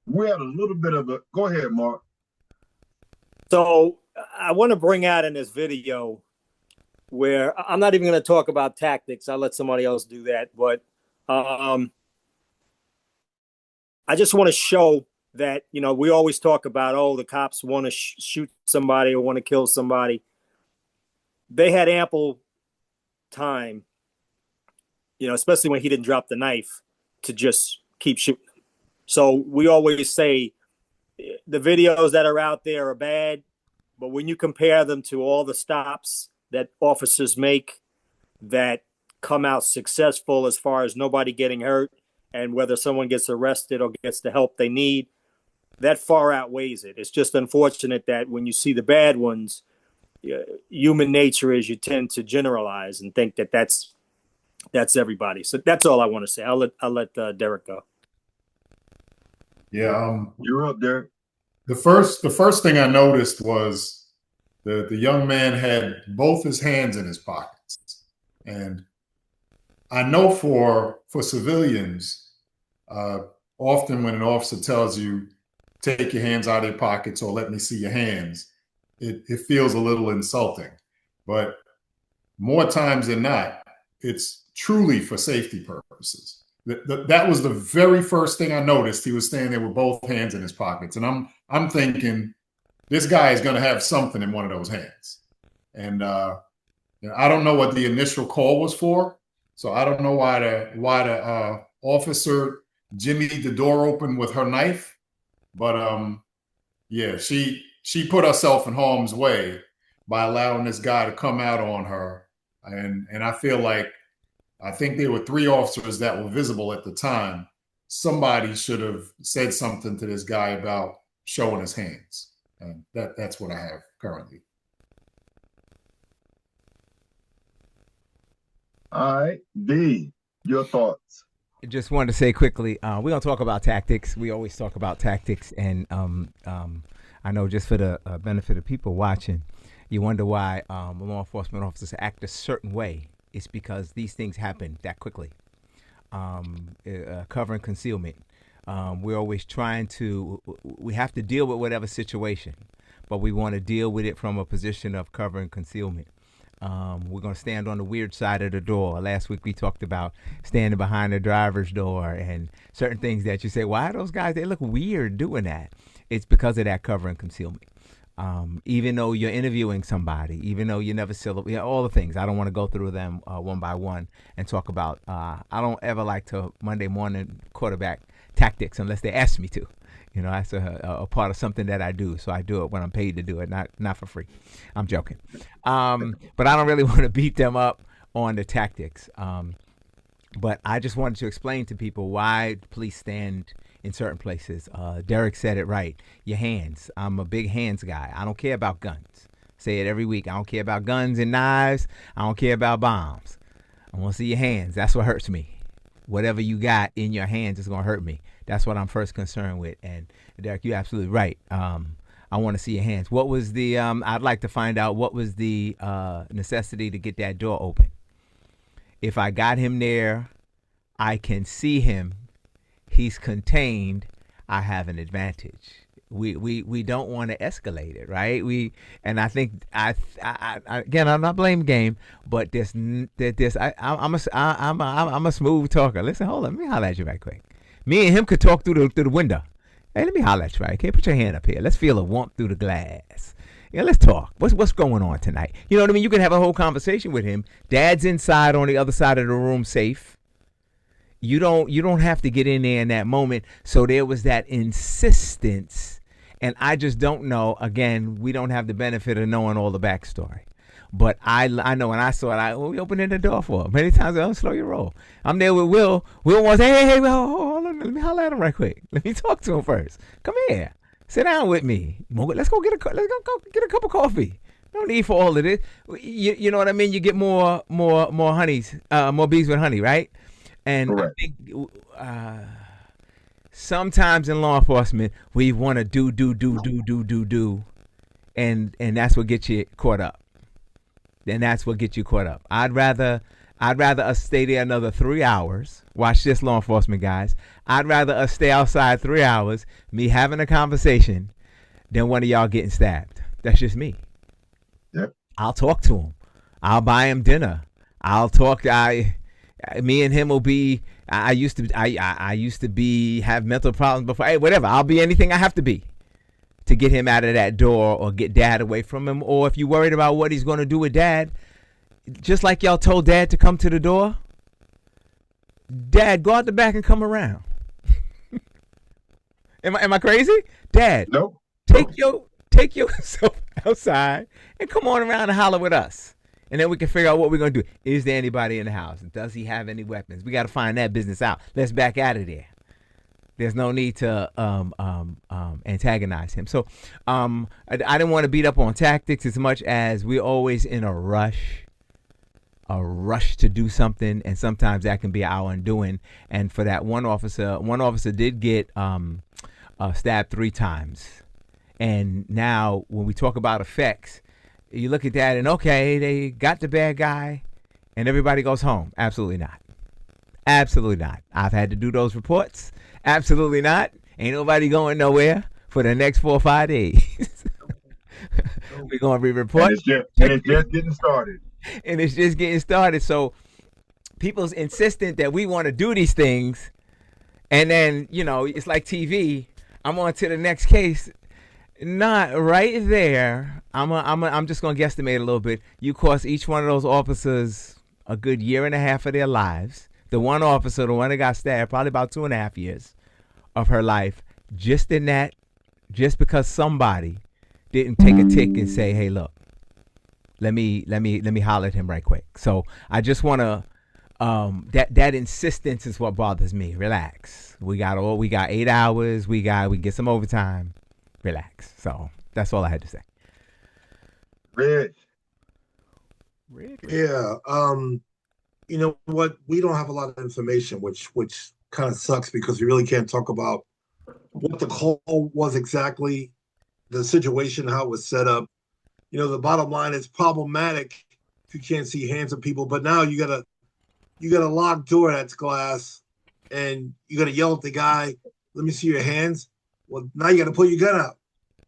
We had a little bit of a. Go ahead, Mark. So I want to bring out in this video where I'm not even going to talk about tactics. I'll let somebody else do that. But I just want to show that, you know, we always talk about, oh, the cops want to shoot somebody or want to kill somebody. They had ample time especially when he didn't drop the knife, to just keep shooting. So we always say the videos that are out there are bad, but when you compare them to all the stops that officers make that come out successful as far as nobody getting hurt and whether someone gets arrested or gets the help they need, that far outweighs it. It's just unfortunate that when you see the bad ones, human nature is you tend to generalize and think that that's everybody. So that's all I want to say. I'll let Derek go. Yeah, you're up, Derek. The first thing I noticed was the young man had both his hands in his pockets, and I know for civilians, often when an officer tells you take your hands out of your pockets or let me see your hands, it feels a little insulting. But more times than not, it's truly for safety purposes. That was the very first thing I noticed. He was standing there with both hands in his pockets, and I'm thinking this guy is going to have something in one of those hands. And I don't know what the initial call was for, so I don't know why the officer jimmied the door open with her knife. But yeah, she put herself in harm's way by allowing this guy to come out on her, and I think there were 3 officers that were visible at the time. Somebody should have said something to this guy about showing his hands. And that's what I have currently. All right, D, your thoughts. I just wanted to say quickly, we're going to talk about tactics. We always talk about tactics. And I know just for the benefit of people watching, you wonder why law enforcement officers act a certain way. It's because these things happen that quickly. Cover and concealment. We're always we have to deal with whatever situation, but we want to deal with it from a position of cover and concealment. We're going to stand on the weird side of the door. Last week we talked about standing behind the driver's door and certain things that you say, why are those guys, they look weird doing that? It's because of that cover and concealment. Even though you're interviewing somebody, even though you never all the things. I don't want to go through them one by one and talk about, I don't ever like to Monday morning quarterback tactics unless they ask me to. That's a part of something that I do. So I do it when I'm paid to do it, not for free. I'm joking. But I don't really want to beat them up on the tactics. But I just wanted to explain to people why police stand in certain places. Derek said it right. Your hands. I'm a big hands guy. I don't care about guns. Say it every week. I don't care about guns and knives. I don't care about bombs. I want to see your hands. That's what hurts me. Whatever you got in your hands is going to hurt me. That's what I'm first concerned with. And Derek, you're absolutely right. I want to see your hands. What was the, I'd like to find out what was the necessity to get that door open. If I got him there, I can see him. He's contained. I have an advantage. We don't want to escalate it, right? And I think again, I'm not blaming game, but I'm a smooth talker. Listen, hold on, let me holler at you right quick. Me and him could talk through the window. Hey, let me holler at you right quick. Put your hand up here. Let's feel a warmth through the glass. Yeah, let's talk. What's going on tonight? You know what I mean? You can have a whole conversation with him. Dad's inside on the other side of the room, safe. You don't have to get in there in that moment. So there was that insistence, and I just don't know. Again, we don't have the benefit of knowing all the backstory, but I know when I saw it, we opened the door for him. Many times, I'll slow your roll. I'm there with Will. Will wants, hey, hold on, let me holler at him right quick. Let me talk to him first. Come here, sit down with me. Let's go get a cup of coffee. No need for all of this. You know what I mean? You get more honeys, more bees with honey, right? And correct. I think sometimes in law enforcement, we want to do, and that's what gets you caught up. Then that's what gets you caught up. I'd rather us stay there another 3 hours. Watch this, law enforcement guys. I'd rather us stay outside 3 hours, me having a conversation, than one of y'all getting stabbed. That's just me. Yep. I'll talk to him. I'll buy him dinner. I'll talk. Me and him will be. I used to have mental problems before. Hey, whatever. I'll be anything I have to be to get him out of that door or get dad away from him. Or if you're worried about what he's going to do with dad, just like y'all told dad to come to the door, Dad, go out the back and come around. Am I crazy? Dad, Nope. take yourself outside and come on around and holler with us. And then we can figure out what we're going to do. Is there anybody in the house? Does he have any weapons? We got to find that business out. Let's back out of there. There's no need to antagonize him. So I didn't want to beat up on tactics as much as we're always in a rush to do something, and sometimes that can be our undoing. And for that one officer did get stabbed 3 times. And now when we talk about effects, you look at that and okay, they got the bad guy and everybody goes home. Absolutely not. Absolutely not. I've had to do those reports. Absolutely not. Ain't nobody going nowhere for the next 4 or 5 days. We're going to re-report. And it's just getting started. And it's just getting started. So people's insistent that we want to do these things. And then, it's like TV. I'm on to the next case. Not right there. I'm just gonna guesstimate a little bit. You cost each one of those officers a good 1.5 years of their lives. The one officer, the one that got stabbed, probably about 2.5 years of her life, just because somebody didn't take a tick and say, "Hey, look, let me holler at him right quick." So I just want to that insistence is what bothers me. Relax. We got 8 hours. We get some overtime. Relax. So that's all I had to say. Rich. Yeah. You know what? We don't have a lot of information, which kind of sucks because we really can't talk about what the call was exactly, the situation, how it was set up. The bottom line is problematic if you can't see hands of people. But now you got a locked door that's glass, and you got to yell at the guy, "Let me see your hands." Well, now you got to pull your gun out,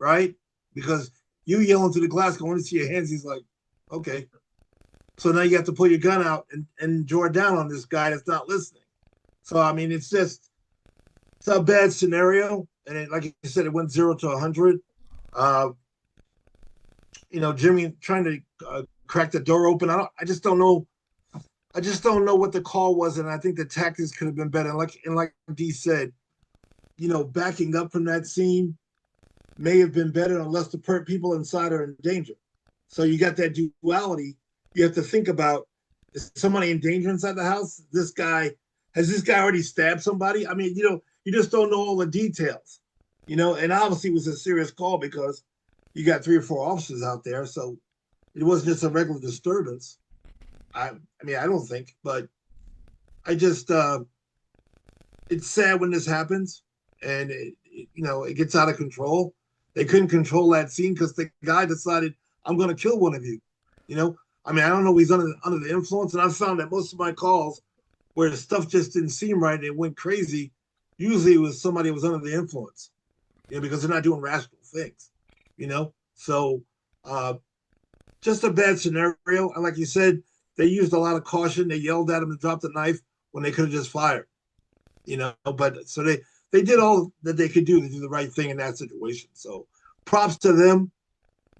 right? Because you yell into the glass, going to see your hands. He's like, okay. So now you have to pull your gun out and draw down on this guy that's not listening. So, I mean, it's a bad scenario. And like you said, it went 0 to 100. Jimmy trying to crack the door open. I just don't know. I just don't know what the call was. And I think the tactics could have been better. And like Dee said, backing up from that scene may have been better unless the people inside are in danger. So you got that duality. You have to think about, is somebody in danger inside the house? Has this guy already stabbed somebody? I mean, you just don't know all the details, and obviously it was a serious call because you got 3 or 4 officers out there. So it wasn't just a regular disturbance. I don't think, but I just, it's sad when this happens. And it gets out of control. They couldn't control that scene because the guy decided, "I'm going to kill one of you." I don't know. He's under the influence, and I've found that most of my calls where stuff just didn't seem right and it went crazy, usually it was somebody who was under the influence, because they're not doing rational things, So just a bad scenario. And like you said, they used a lot of caution. They yelled at him to drop the knife when they could have just fired, But so they did all that they could do to do the right thing in that situation. So props to them.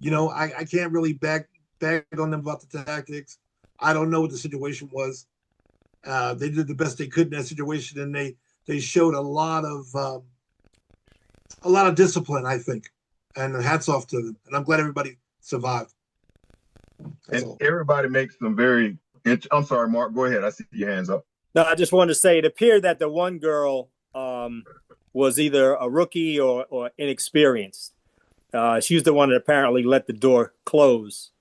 I can't really bag on them about the tactics. I don't know what the situation was. They did the best they could in that situation, and they showed a lot of discipline, I think. And hats off to them. And I'm glad everybody survived. Everybody makes some very. I'm sorry, Mark. Go ahead. I see your hands up. No, I just wanted to say it appeared that the one girl was either a rookie or inexperienced. She was the one that apparently let the door close,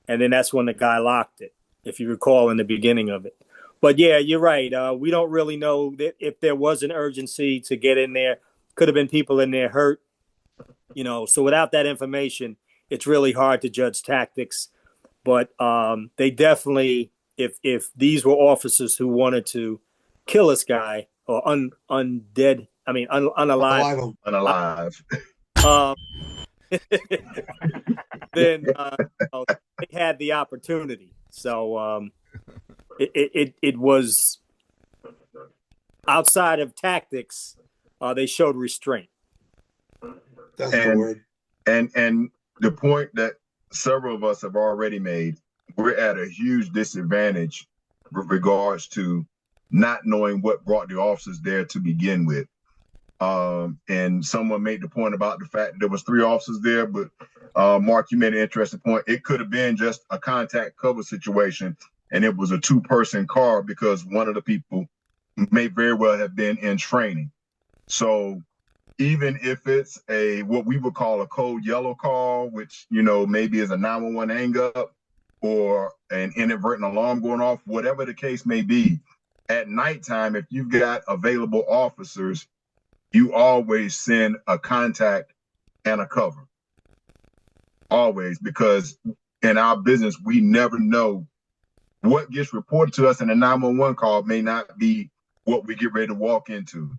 and then that's when the guy locked it, if you recall in the beginning of it. But yeah, you're right. We don't really know if there was an urgency to get in there. Could have been people in there hurt, So without that information, it's really hard to judge tactics. But they definitely, if these were officers who wanted to kill this guy or unalive. Then they had the opportunity. So it was outside of tactics. They showed restraint. That's the word. And the point that several of us have already made, we're at a huge disadvantage with regards to not knowing what brought the officers there to begin with. And someone made the point about the fact that there was 3 officers there, but Mark, you made an interesting point. It could have been just a contact cover situation, and it was a 2-person car because one of the people may very well have been in training. So even if it's what we would call a code yellow call, which, you know, maybe is a 911 hang up or an inadvertent alarm going off, whatever the case may be, at nighttime, if you've got available officers, you always send a contact and a cover. Always, because in our business, we never know what gets reported to us in a 911 call may not be what we get ready to walk into.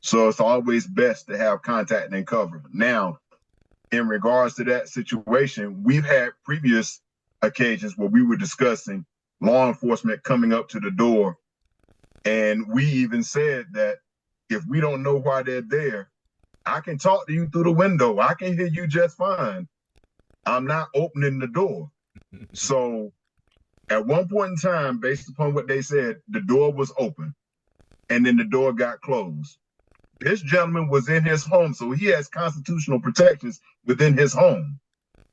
So it's always best to have contact and cover. Now, in regards to that situation, we've had previous occasions where we were discussing law enforcement coming up to the door. And we even said that if we don't know why they're there, I can talk to you through the window. I can hear you just fine. I'm not opening the door. So at one point in time, based upon what they said, the door was open and then the door got closed. This gentleman was in his home, so he has constitutional protections within his home.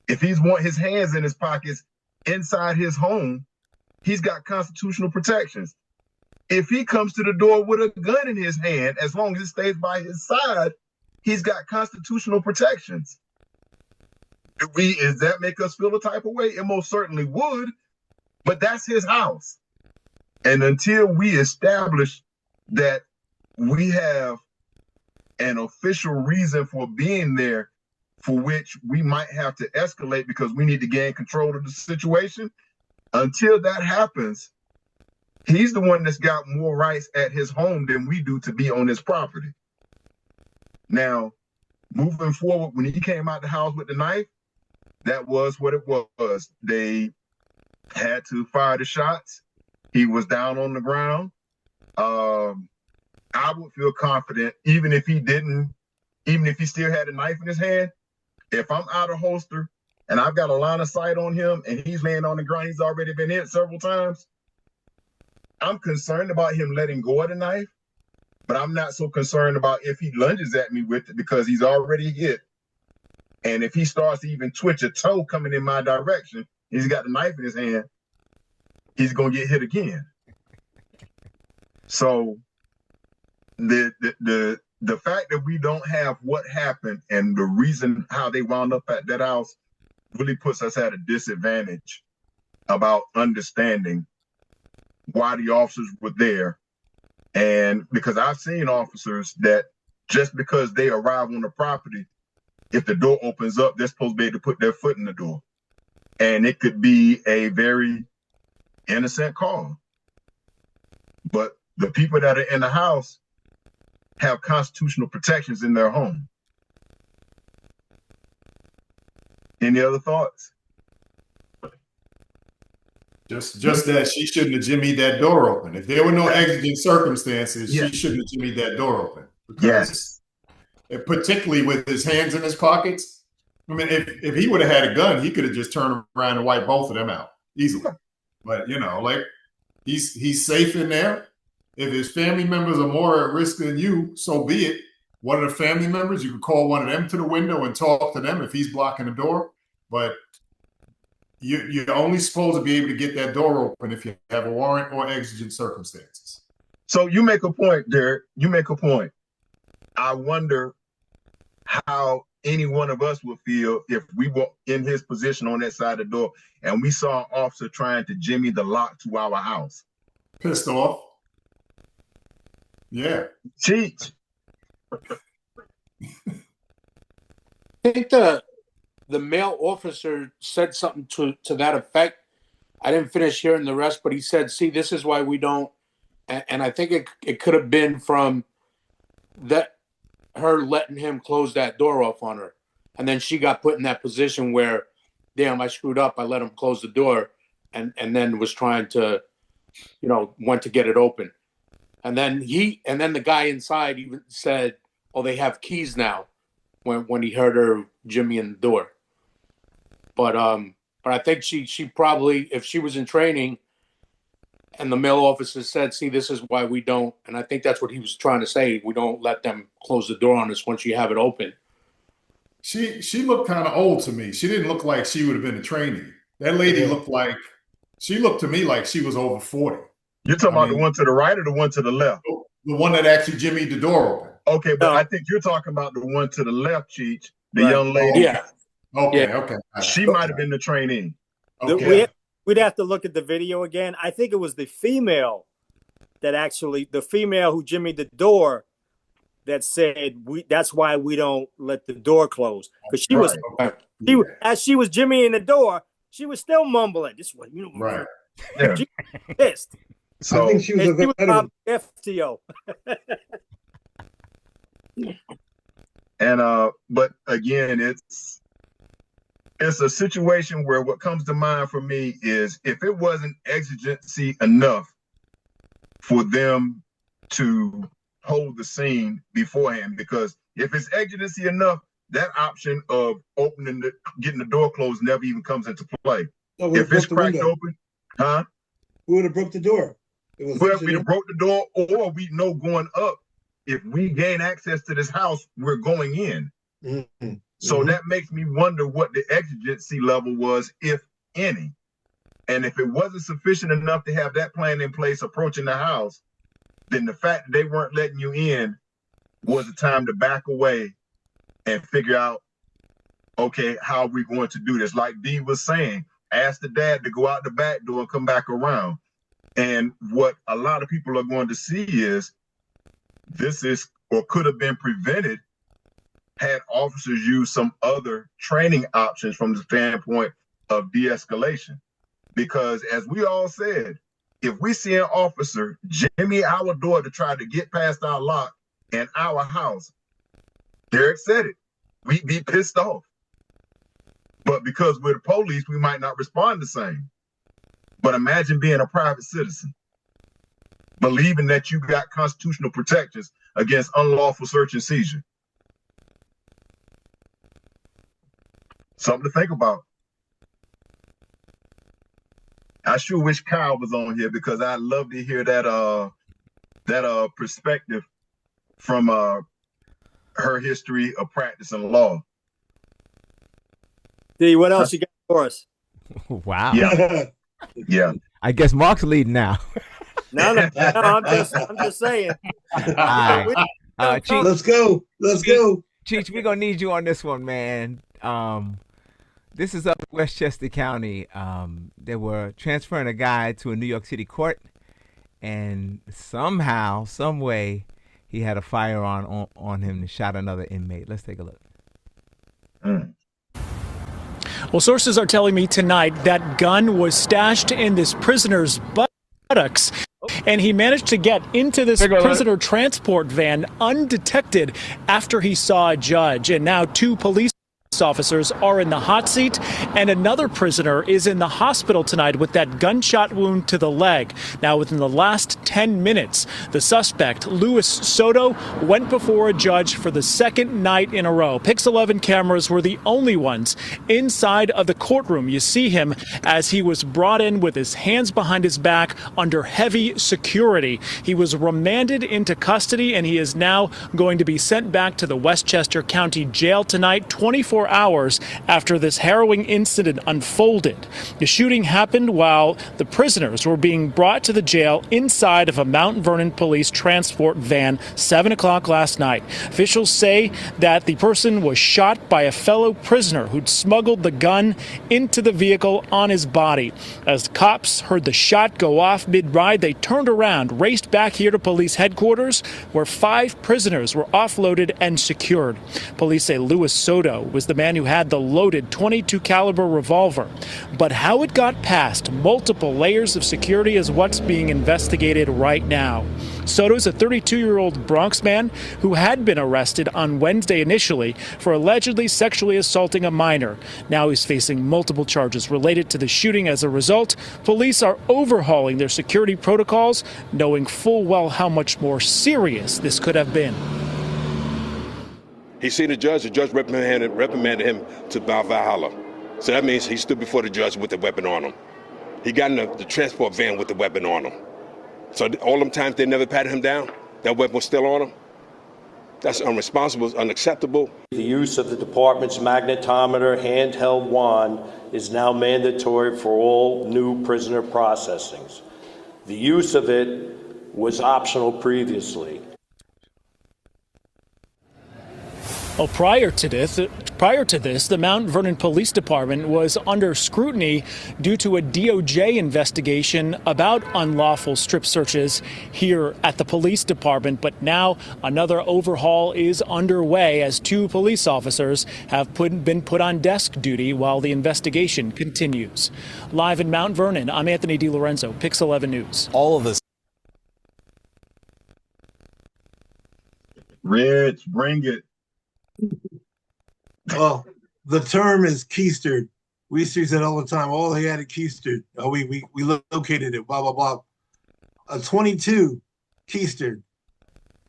If he's want his hands in his pockets inside his home, he's got constitutional protections. If he comes to the door with a gun in his hand, as long as it stays by his side, he's got constitutional protections. Does that make us feel a type of way? It most certainly would, but that's his house. And until we establish that we have an official reason for being there, for which we might have to escalate because we need to gain control of the situation, until that happens, he's the one that's got more rights at his home than we do to be on his property. Now, moving forward, when he came out the house with the knife, that was what it was. They had to fire the shots. He was down on the ground. I would feel confident, even if he still had a knife in his hand, if I'm out of holster and I've got a line of sight on him and he's laying on the ground, he's already been hit several times, I'm concerned about him letting go of the knife, but I'm not so concerned about if he lunges at me with it because he's already hit. And if he starts to even twitch a toe coming in my direction, he's got the knife in his hand, he's going to get hit again. So the fact that we don't have what happened and the reason how they wound up at that house really puts us at a disadvantage about understanding why the officers were there. And because I've seen officers that just because they arrive on the property, if the door opens up, they're supposed to be able to put their foot in the door. And it could be a very innocent call. But the people that are in the house have constitutional protections in their home. Any other thoughts? Just that she shouldn't have jimmied that door open. If there were no exigent circumstances, she shouldn't have jimmied that door open. Because particularly with his hands in his pockets, I mean, if he would have had a gun, he could have just turned around and wiped both of them out easily. But you know, like he's safe in there. If his family members are more at risk than you, so be it. One of the family members, you can call one of them to the window and talk to them if he's blocking the door. But you're only supposed to be able to get that door open if you have a warrant or exigent circumstances. So you make a point, Derek. You make a point. I wonder how any one of us would feel if we were in his position on that side of the door and we saw an officer trying to jimmy the lock to our house. Pissed off. Yeah. Cheat. I think the male officer said something to that effect. I didn't finish hearing the rest, but he said, see, this is why we don't. And I think it could have been from that her letting him close that door off on her. And then she got put in that position where, damn, I screwed up. I let him close the door and then was trying to, went to get it open. And then the guy inside even said, oh, they have keys now when he heard her jimmying the door. But I think she probably, if she was in training And the male officer said, see, this is why we don't, and I think that's what he was trying to say, we don't let them close the door on us once you have it open. She looked kind of old to me. She didn't look like she would have been a trainee. That lady looked to me like she was over 40. You're talking about the one to the right or the one to the left? The one that actually jimmied the door open. Okay, but I think you're talking about the one to the left, Cheech, the young lady. Yeah. Okay. She might have been the trainee. Okay. We'd have to look at the video again. I think it was the female the female who jimmied the door that said that's why we don't let the door close. Because as she was jimmying the door, she was still mumbling. This way, right. Yeah. She was pissed. So I think she was a veteran. FTO. And but again, it's a situation where what comes to mind for me is if it wasn't exigency enough for them to hold the scene beforehand, because if it's exigency enough, that option of getting the door closed never even comes into play. No, if it's cracked open, we would have broke the door. Well, we'd have broke the door, or we know going up, if we gain access to this house, we're going in. Mm-hmm. So that makes me wonder what the exigency level was, if any. And if it wasn't sufficient enough to have that plan in place approaching the house, then the fact that they weren't letting you in was the time to back away and figure out, okay, how are we going to do this? Like Dee was saying, ask the dad to go out the back door and come back around. And what a lot of people are going to see is this is or could have been prevented had officers used some other training options from the standpoint of de-escalation. Because as we all said, if we see an officer jimmy our door to try to get past our lock and our house, Derek said it, we'd be pissed off. But because we're the police, we might not respond the same. But imagine being a private citizen, believing that you got constitutional protections against unlawful search and seizure. Something to think about. I sure wish Kyle was on here because I'd love to hear that perspective from her history of practicing law. D, what else you got for us? Wow. Yeah. Yeah. I guess Mark's leading now. No, I'm just saying. All right. Let's go. Cheech, we're gonna need you on this one, man. This is up in Westchester County. They were transferring a guy to a New York City court, and somehow, some way, he had a firearm on him and shot another inmate. Let's take a look. Well, sources are telling me tonight that gun was stashed in this prisoner's buttocks, and he managed to get into this prisoner transport van undetected after he saw a judge. And now 2 police officers are in the hot seat, and another prisoner is in the hospital tonight with that gunshot wound to the leg. Now, within the last 10 minutes, the suspect, Louis Soto, went before a judge for the second night in a row. Pix 11 cameras were the only ones inside of the courtroom. You see him as he was brought in with his hands behind his back under heavy security. He was remanded into custody, and he is now going to be sent back to the Westchester County Jail tonight, 24 hours after this harrowing incident unfolded. The shooting happened while the prisoners were being brought to the jail inside of a Mount Vernon police transport van, 7 o'clock last night. Officials say that the person was shot by a fellow prisoner who'd smuggled the gun into the vehicle on his body. As the cops heard the shot go off mid-ride, they turned around, raced back here to police headquarters, where 5 prisoners were offloaded and secured. Police say Louis Soto was the man who had the loaded .22 caliber revolver. But how it got past multiple layers of security is what's being investigated right now. Soto's a 32-year-old Bronx man who had been arrested on Wednesday initially for allegedly sexually assaulting a minor. Now he's facing multiple charges related to the shooting. As a result, police are overhauling their security protocols, knowing full well how much more serious this could have been. He seen the judge reprimanded him to Valhalla. So that means he stood before the judge with the weapon on him. He got in the transport van with the weapon on him. So all them times they never patted him down, that weapon was still on him. That's unresponsible, it's unacceptable. The use of the department's magnetometer handheld wand is now mandatory for all new prisoner processings. The use of it was optional previously. Well, prior to this, the Mount Vernon Police Department was under scrutiny due to a DOJ investigation about unlawful strip searches here at the police department. But now another overhaul is underway as 2 police officers have been put on desk duty while the investigation continues. Live in Mount Vernon, I'm Anthony DiLorenzo, Pix 11 News. All of this. Rich, bring it. Well, the term is Kiester. We used to use it all the time. Oh, he had a Kiester. Oh, we located it, blah, blah, blah. A 22 Kiester.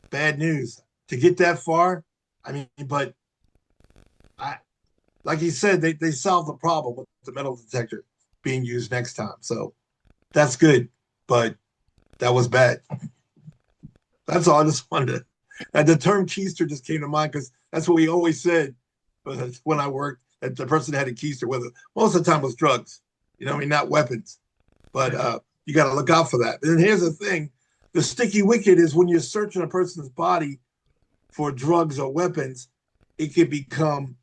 Bad news. To get that far, I mean, but like he said, they solved the problem with the metal detector being used next time. So that's good, but that was bad. That's all I just wanted to. And the term Kiester just came to mind because that's what we always said when I worked, that the person had a Kiester, whether most of the time it was drugs, you know what I mean, not weapons. But you got to look out for that. And here's the thing. The sticky wicket is when you're searching a person's body for drugs or weapons, it can become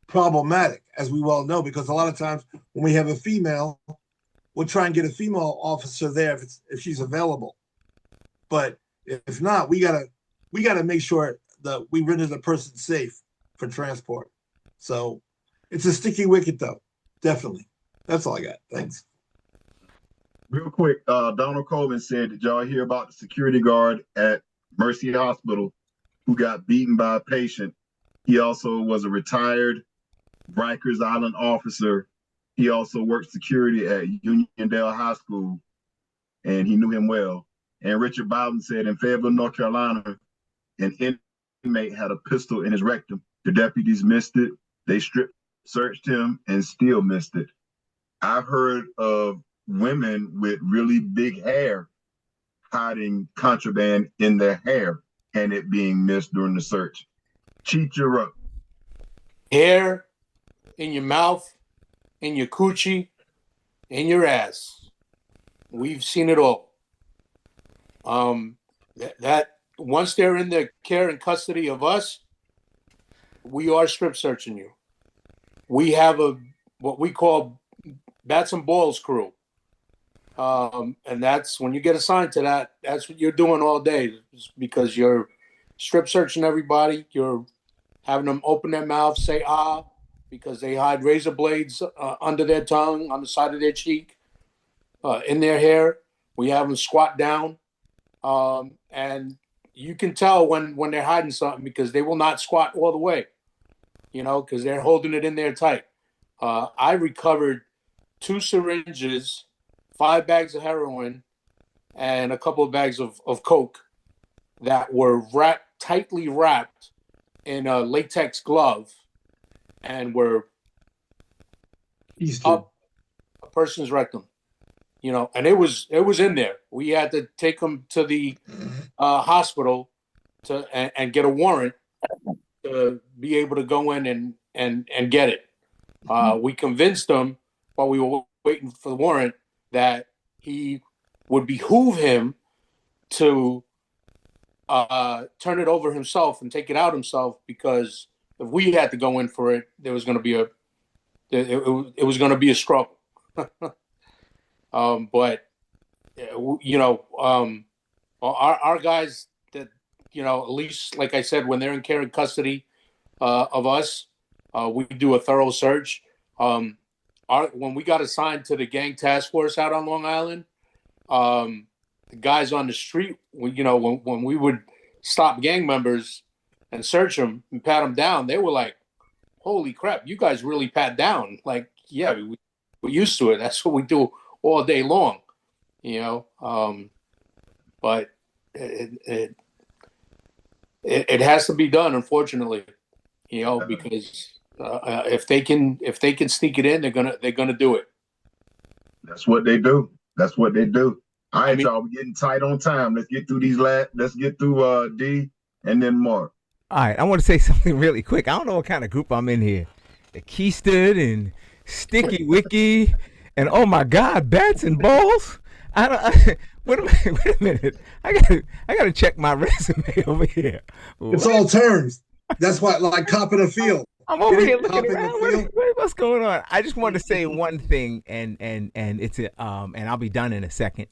problematic, as we well know, because a lot of times when we have a female, we'll try and get a female officer there if she's available. But if not, we gotta make sure that we render the person safe for transport. So it's a sticky wicket, though. Definitely. That's all I got. Thanks. Real quick, Donald Coleman said, did y'all hear about the security guard at Mercy Hospital who got beaten by a patient? He also was a retired Rikers Island officer. He also worked security at Uniondale High School, and he knew him well. And Richard Bowden said in Fayetteville, North Carolina, an inmate had a pistol in his rectum. The deputies missed it. They strip searched him and still missed it. I've heard of women with really big hair hiding contraband in their hair and it being missed during the search. Cheat, you're up. Hair in your mouth, in your coochie, in your ass. We've seen it all. That once they're in the care and custody of us, we are strip searching you. We have what we call bats and balls crew. And that's when you get assigned to that, that's what you're doing all day, because you're strip searching everybody. You're having them open their mouth, say because they hide razor blades under their tongue, on the side of their cheek, in their hair. We have them squat down. And you can tell when they're hiding something, because they will not squat all the way, because they're holding it in there tight. I recovered 2 syringes, 5 bags of heroin, and a couple of bags of coke that were tightly wrapped in a latex glove and were up a person's rectum. And it was in there. We had to take them to the hospital and get a warrant to be able to go in and get it. We convinced them while we were waiting for the warrant that he would behoove him to turn it over himself and take it out himself, because if we had to go in for it, there was going to be it was going to be a struggle. But our guys that, at least, like I said, when they're in care and custody of us, we do a thorough search. When we got assigned to the gang task force out on Long Island, the guys on the street, when we would stop gang members and search them and pat them down, they were like, "Holy crap, you guys really pat down!" Like, yeah, we're used to it. That's what we do all day long, but it has to be done, unfortunately, because if they can sneak it in, they're gonna do it. That's what they do. That's what they do. All right, I mean, y'all, we're getting tight on time. Let's get through these let's get through D and then Mark. All right, I want to say something really quick. I don't know what kind of group I'm in here. The Kiester and Sticky Wicky and oh my God, bats and balls. I don't. Wait a minute. I gotta check my resume over here. It's all terms. That's why, like cop in a field. I'm over here looking around. What's going on? I just wanted to say one thing, and it's and I'll be done in a second.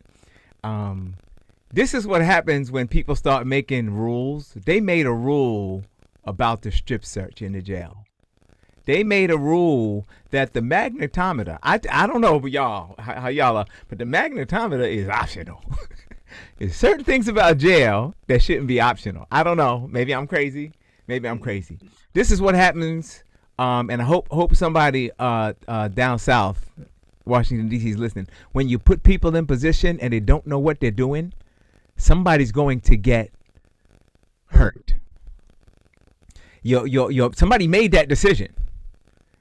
This is what happens when people start making rules. They made a rule about the strip search in the jail. They made a rule that the magnetometer, I don't know about y'all, how y'all are, but the magnetometer is optional. There's certain things about jail that shouldn't be optional. I don't know. Maybe I'm crazy. This is what happens, and I hope somebody down south, Washington, D.C. is listening. When you put people in position and they don't know what they're doing, somebody's going to get hurt. Somebody made that decision.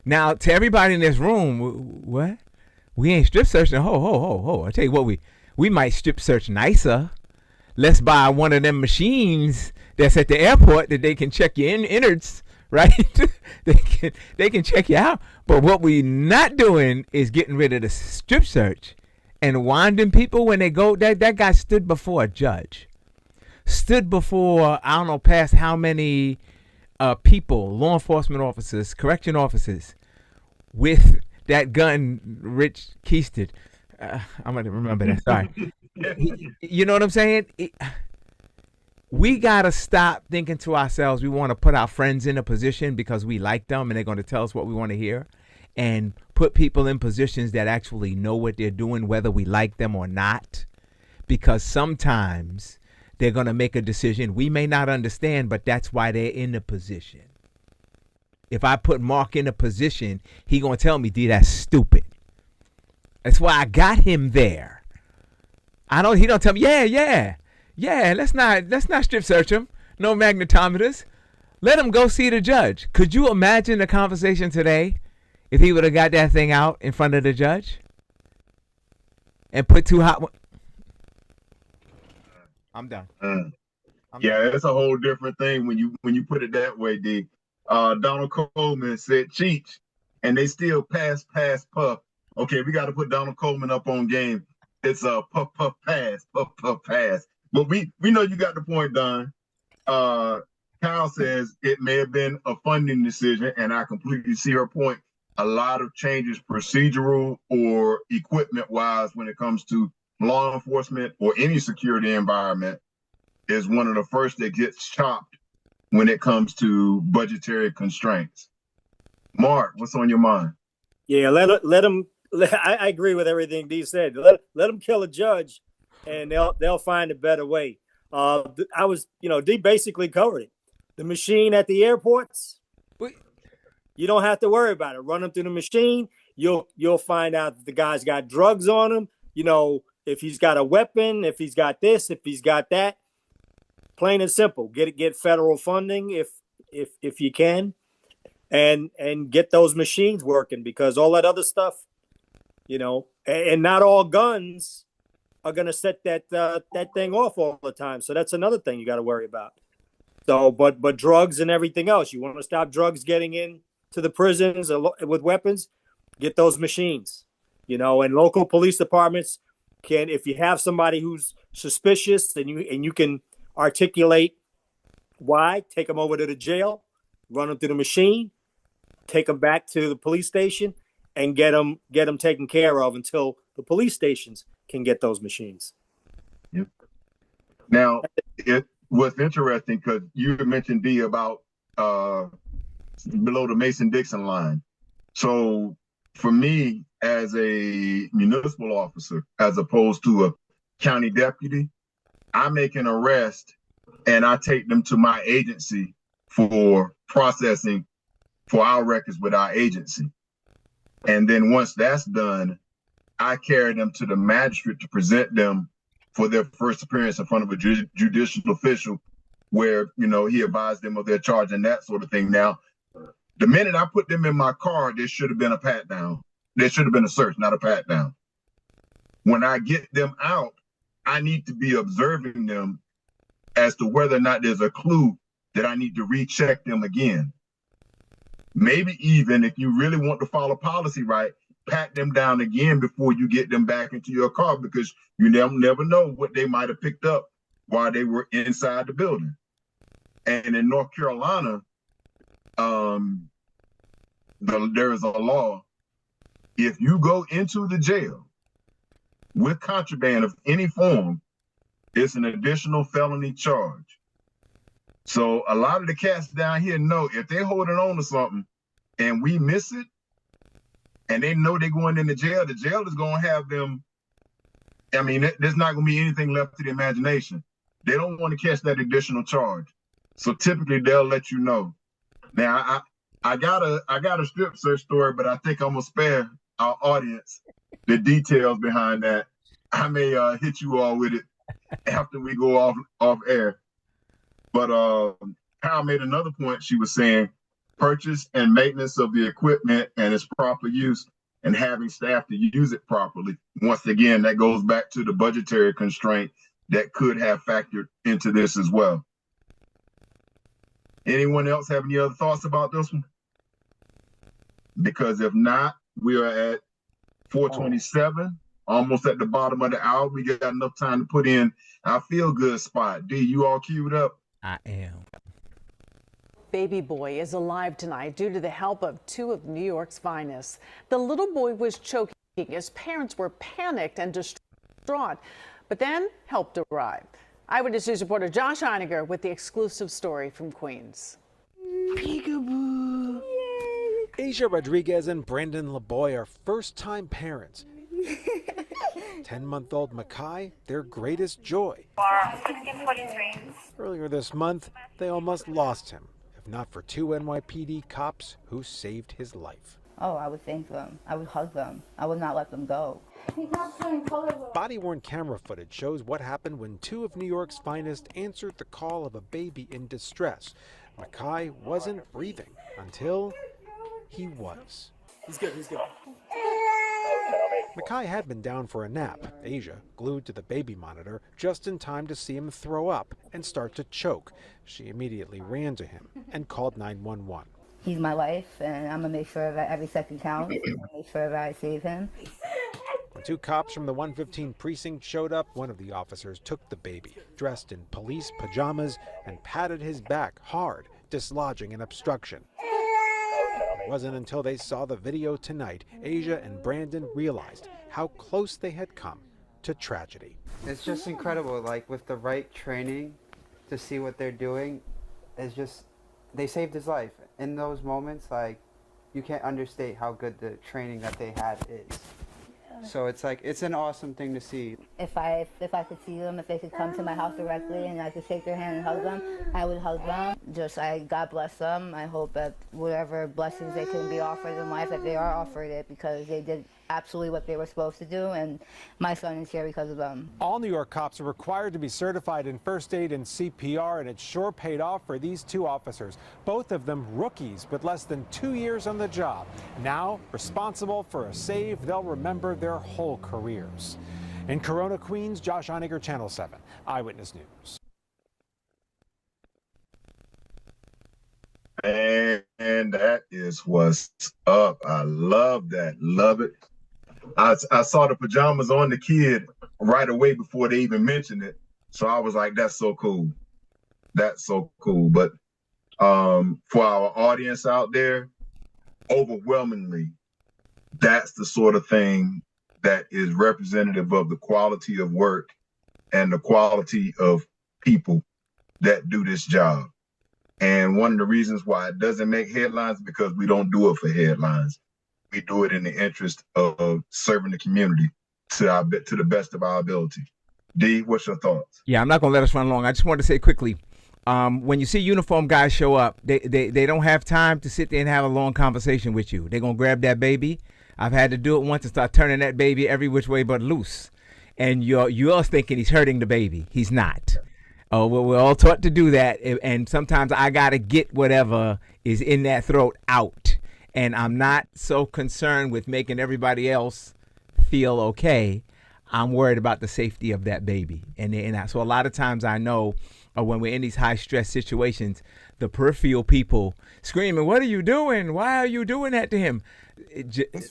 Now, to everybody in this room, what? We ain't strip searching. Ho. I tell you what, we might strip search nicer. Let's buy one of them machines that's at the airport that they can check your innards, right? they can check you out. But what we not doing is getting rid of the strip search and winding people when they go. That guy stood before a judge, stood before I don't know past how many people, law enforcement officers, correction officers, with that gun, Rich Kiester. I'm gonna remember that. Sorry. You know what I'm saying? We got to stop thinking to ourselves we want to put our friends in a position because we like them and they're going to tell us what we want to hear, and put people in positions that actually know what they're doing, whether we like them or not, because sometimes they're going to make a decision we may not understand, but that's why they're in the position. If I put Mark in a position, he going to tell me, D, that's stupid. That's why I got him there. He don't tell me, yeah, let's not strip search him. No magnetometers. Let him go see the judge. Could you imagine the conversation today if he would have got that thing out in front of the judge and put two hot? I'm done. Yeah, it's a whole different thing when you put it that way, D. Donald Coleman said cheat, and they still pass, puff. Okay, we got to put Donald Coleman up on game. It's a puff, pass. But we know you got the point, Don. Kyle says it may have been a funding decision, and I completely see her point. A lot of changes, procedural or equipment-wise, when it comes to law enforcement or any security environment, is one of the first that gets chopped when it comes to budgetary constraints. Mark, what's on your mind? Yeah, let them. I agree with everything Dee said. Let them kill a judge, and they'll find a better way. Dee basically covered it. The machine at the airports, you don't have to worry about it. Run them through the machine. You'll find out that the guy's got drugs on him. You know, if he's got a weapon, if he's got this, if he's got that. Plain and simple. Get federal funding if you can, and get those machines working, because all that other stuff, you know, and not all guns are going to set that thing off all the time. So that's another thing you got to worry about. So, but drugs and everything else, you want to stop drugs getting in to the prisons with weapons, get those machines, you know, and local police departments can, if you have somebody who's suspicious and you can articulate why, take them over to the jail, run them through the machine, take them back to the police station, and get them taken care of until the police stations can get those machines. Yep. Now, it was interesting because you mentioned, D, about below the Mason-Dixon line. So for me, as a municipal officer, as opposed to a county deputy, I make an arrest and I take them to my agency for processing for our records with our agency. And then once that's done, I carry them to the magistrate to present them for their first appearance in front of a judicial official where, you know, he advised them of their charge and that sort of thing. Now, the minute I put them in my car, there should have been a pat down. There should have been a search, not a pat down. When I get them out, I need to be observing them as to whether or not there's a clue that I need to recheck them again. Maybe even if you really want to follow policy right, pat them down again before you get them back into your car, because you never know what they might have picked up while they were inside the building. And in North Carolina, there is a law. If you go into the jail with contraband of any form, it's an additional felony charge. So a lot of the cats down here know if they're holding on to something and we miss it, and they know they're going into jail, the jail is going to have them. I mean, there's not going to be anything left to the imagination. They don't want to catch that additional charge. So typically they'll let you know. Now, I got a strip search story, but I think I'm going to spare our audience the details behind that. I may hit you all with it after we go off air. But Kyle made another point. She was saying purchase and maintenance of the equipment and its proper use and having staff to use it properly. Once again, that goes back to the budgetary constraint that could have factored into this as well. Anyone else have any other thoughts about this one? Because if not, we are at 4:27, almost at the bottom of the hour. We got enough time to put in our feel-good spot. D, you all queued up? I am. Baby boy is alive tonight due to the help of two of New York's finest. The little boy was choking. His parents were panicked and distraught, but then help arrived. Eyewitness News reporter Josh Einiger with the exclusive story from Queens. Peekaboo. Yay. Asia Rodriguez and Brandon LeBoy are first-time parents. 10-month-old Makai, their greatest joy. Earlier this month, they almost lost him, if not for two NYPD cops who saved his life. Oh, I would thank them. I would hug them. I would not let them go. Body-worn camera footage shows what happened when two of New York's finest answered the call of a baby in distress. Makai wasn't breathing until he was. He's good, he's good. Makai had been down for a nap, Asia glued to the baby monitor just in time to see him throw up and start to choke. She immediately ran to him and called 911. He's my life, and I'm going to make sure that every second counts and make sure that I save him. When two cops from the 115 precinct showed up, one of the officers took the baby, dressed in police pajamas, and patted his back hard, dislodging an obstruction. It wasn't until they saw the video tonight, Asia and Brandon realized how close they had come to tragedy. It's just incredible, like with the right training, to see what they're doing, is just, they saved his life. In those moments, like, you can't understate how good the training that they had is. So it's like, it's an awesome thing to see. If I could see them, if they could come to my house directly and I could shake their hand and hug them, I would hug them. God bless them. I hope that whatever blessings they can be offered in life, that they are offered it, because they did absolutely what they were supposed to do, and my son is here because of them. All New York cops are required to be certified in first aid and CPR, and it sure paid off for these two officers, both of them rookies with less than 2 years on the job. Now responsible for a save they'll remember their whole careers. In Corona, Queens, Josh Einiger, Channel 7, Eyewitness News. And that is what's up. I love that. Love it. I saw the pajamas on the kid right away before they even mentioned it. So I was like, that's so cool. That's so cool. But for our audience out there, overwhelmingly, that's the sort of thing that is representative of the quality of work and the quality of people that do this job. And one of the reasons why it doesn't make headlines is because we don't do it for headlines. We do it in the interest of serving the community to the best of our ability. D, what's your thoughts? Yeah, I'm not going to let us run long. I just wanted to say quickly, when you see uniformed guys show up, they don't have time to sit there and have a long conversation with you. They're going to grab that baby. I've had to do it once and start turning that baby every which way but loose. And you're thinking he's hurting the baby. He's not. Oh, well, we're all taught to do that. And sometimes I got to get whatever is in that throat out. And I'm not so concerned with making everybody else feel okay. I'm worried about the safety of that baby. So a lot of times I know when we're in these high stress situations, the peripheral people screaming, "What are you doing? Why are you doing that to him?"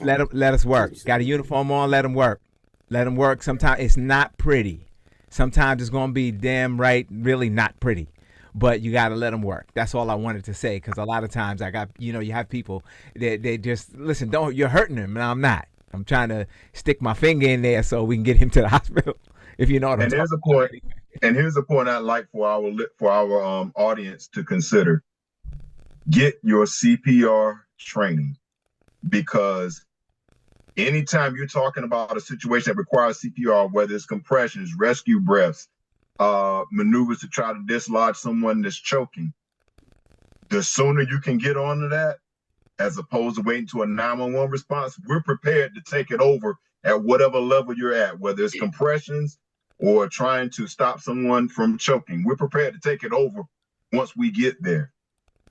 Let us work. Got a uniform on, let them work. Let them work. Sometimes it's not pretty. Sometimes it's going to be damn right really not pretty. But you got to let them work. That's all I wanted to say, because a lot of times you have people that they just, listen, you're hurting him, and I'm not. I'm trying to stick my finger in there so we can get him to the hospital, if you know what I'm And talking here's a point. And here's a point I'd like for our audience to consider. Get your CPR training, because anytime you're talking about a situation that requires CPR, whether it's compressions, rescue breaths, maneuvers to try to dislodge someone that's choking, the sooner you can get onto that, as opposed to waiting to a 911 response, we're prepared to take it over at whatever level you're at, whether it's compressions or trying to stop someone from choking. We're prepared to take it over once we get there.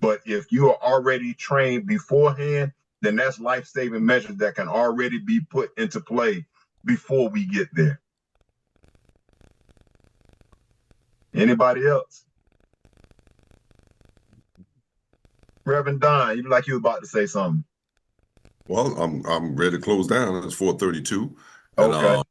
But if you are already trained beforehand, then that's life-saving measures that can already be put into play before we get there. Anybody else? Reverend Don, you like you were about to say something. Well, I'm ready to close down. It's 4:32, and Okay.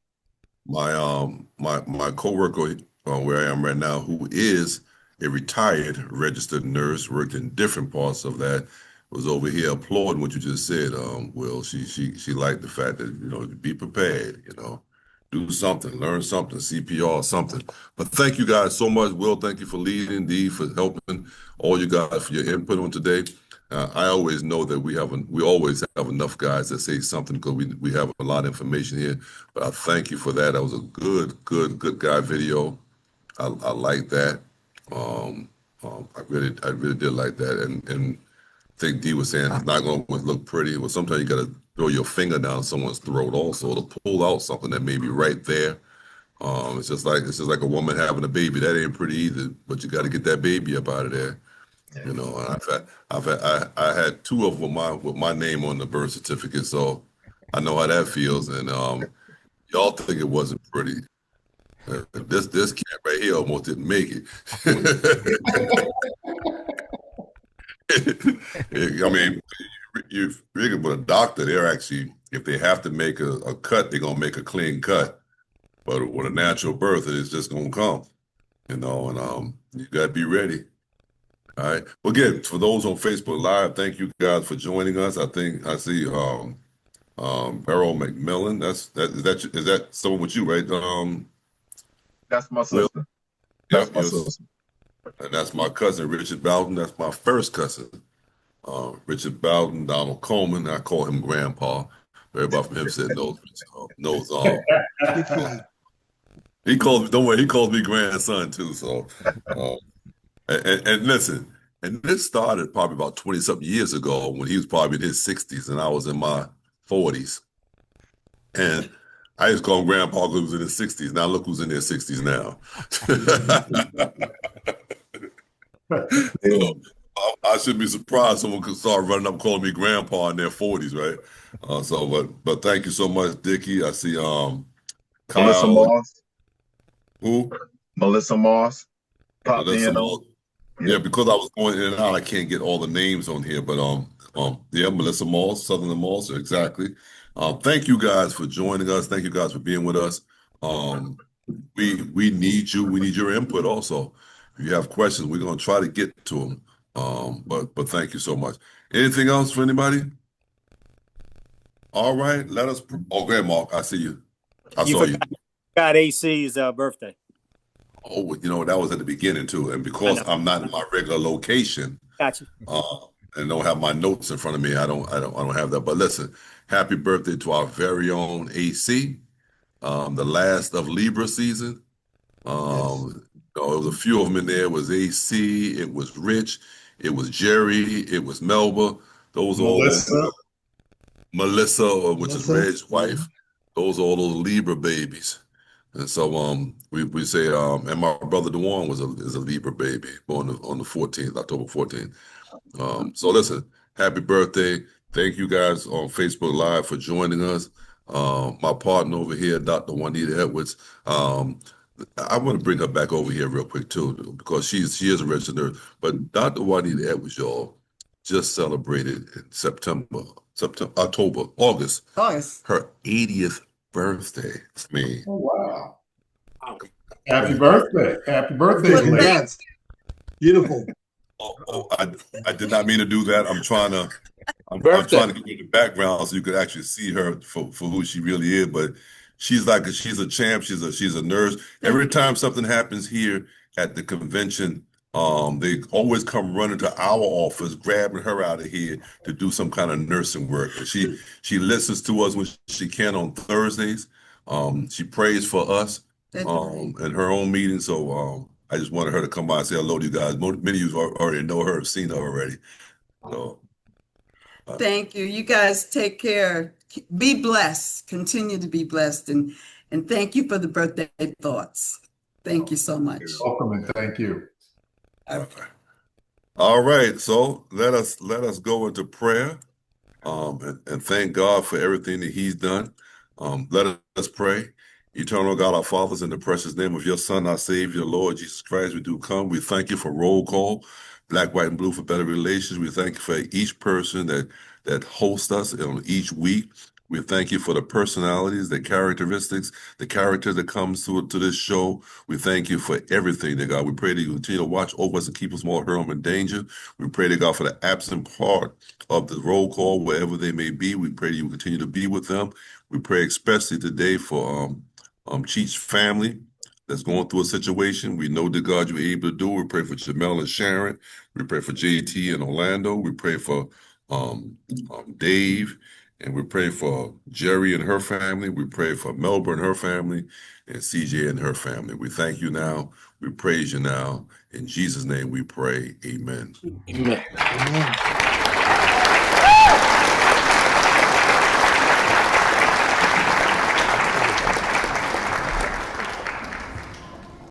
my coworker where I am right now, who is a retired registered nurse, worked in different parts of that, was over here applauding what you just said. Will, she liked the fact that be prepared, do something, learn something, CPR, something. But thank you guys so much. Will, thank you for leading, Dee, for helping, all you guys for your input on today. I always know that we always have enough guys that say something, because we have a lot of information here. But I thank you for that. That was a good guy video. I like that. I really did like that. And I think Dee was saying it's not going to look pretty. Well, sometimes you got to throw your finger down someone's throat also to pull out something that may be right there. It's just like a woman having a baby. That ain't pretty either. But you got to get that baby up out of there. And I had two of them with my name on the birth certificate, so I know how that feels. And y'all think it wasn't pretty. This cat right here almost didn't make it. I mean, you figure with a doctor, they're actually, if they have to make a cut, they're gonna make a clean cut. But with a natural birth, it's just gonna come, and you gotta be ready. All right. Well, again, for those on Facebook Live, thank you guys for joining us. I think I see Beryl McMillan. Is that someone with you, right? That's my Will? sister. Yep, my sister. And that's my cousin, Richard Bowden. That's my first cousin. Richard Bowden, Donald Coleman. I call him Grandpa. Everybody from him said knows. He calls me grandson too. So, and listen, and this started probably about 20-something years ago, when he was probably in his 60s and I was in my 40s. And I used to call him Grandpa because he was in his 60s. Now look who's in their 60s now. So, I shouldn't be surprised someone could start running up calling me Grandpa in their 40s, right? But thank you so much, Dickie. I see Kyle. Melissa Moss. Who? Melissa Moss. Melissa Moss. Yeah, because I was going in and out, I can't get all the names on here. But Melissa Moss, Southern Moss, exactly. Thank you guys for joining us. Thank you guys for being with us. We need you. We need your input also. If you have questions, we're going to try to get to them. But thank you so much. Anything else for anybody? All right, let us. Oh, go ahead, Mark. I see you. I saw you. Got AC's birthday. Oh, that was at the beginning too, and because I'm not in my regular location, Gotcha. And don't have my notes in front of me, I don't have that. But listen, happy birthday to our very own AC, the last of Libra season. It was a few of them in there. It was AC, it was Rich, it was Jerry, it was Melba. Those Melissa. Melissa, which is Red's wife. Those are all those Libra babies. And so we say, and my brother Dewan is a Libra baby, born on the 14th, October 14th. So listen, happy birthday. Thank you guys on Facebook Live for joining us. my partner over here, Dr. Juanita Edwards. I want to bring her back over here real quick too, because she is a registered nurse. But Dr. Juanita Edwards, y'all, just celebrated in August, her 80th birthday. I mean, oh, wow. Happy birthday. Happy birthday, lady. Beautiful. I did not mean to do that. I'm trying to give you the background so you could actually see her for who she really is. But she's a champ. She's a nurse. Every time something happens here at the convention, they always come running to our office, grabbing her out of here to do some kind of nursing work. And she listens to us when she can on Thursdays. She prays for us in her own meeting. So I just wanted her to come by and say hello to you guys. Many of you already know her, have seen her already. So thank you. You guys take care. Be blessed. Continue to be blessed. And thank you for the birthday thoughts. Thank you so much. You're welcome and thank you. Okay. All right. So let us go into prayer and thank God for everything that He's done. Let us pray. Eternal God, our fathers, in the precious name of your Son, our Savior, Lord Jesus Christ, we do come. We thank you for roll call, Black, White, and Blue for Better Relations. We thank you for each person that hosts us on each week. We thank you for the personalities, the characteristics, the character that comes to this show. We thank you for everything, dear God. We pray that you continue to watch over us and keep us more harm and danger. We pray, dear God, for the absent part of the roll call, wherever they may be. We pray that you continue to be with them. We pray especially today for Cheat's family that's going through a situation. We know that God, you're able to do. We pray for Jamel and Sharon. We pray for JT and Orlando. We pray for Dave, and we pray for Jerry and her family. We pray for Melba and her family, and CJ and her family. We thank you now. We praise you now. In Jesus' name we pray. Amen. Amen. Amen.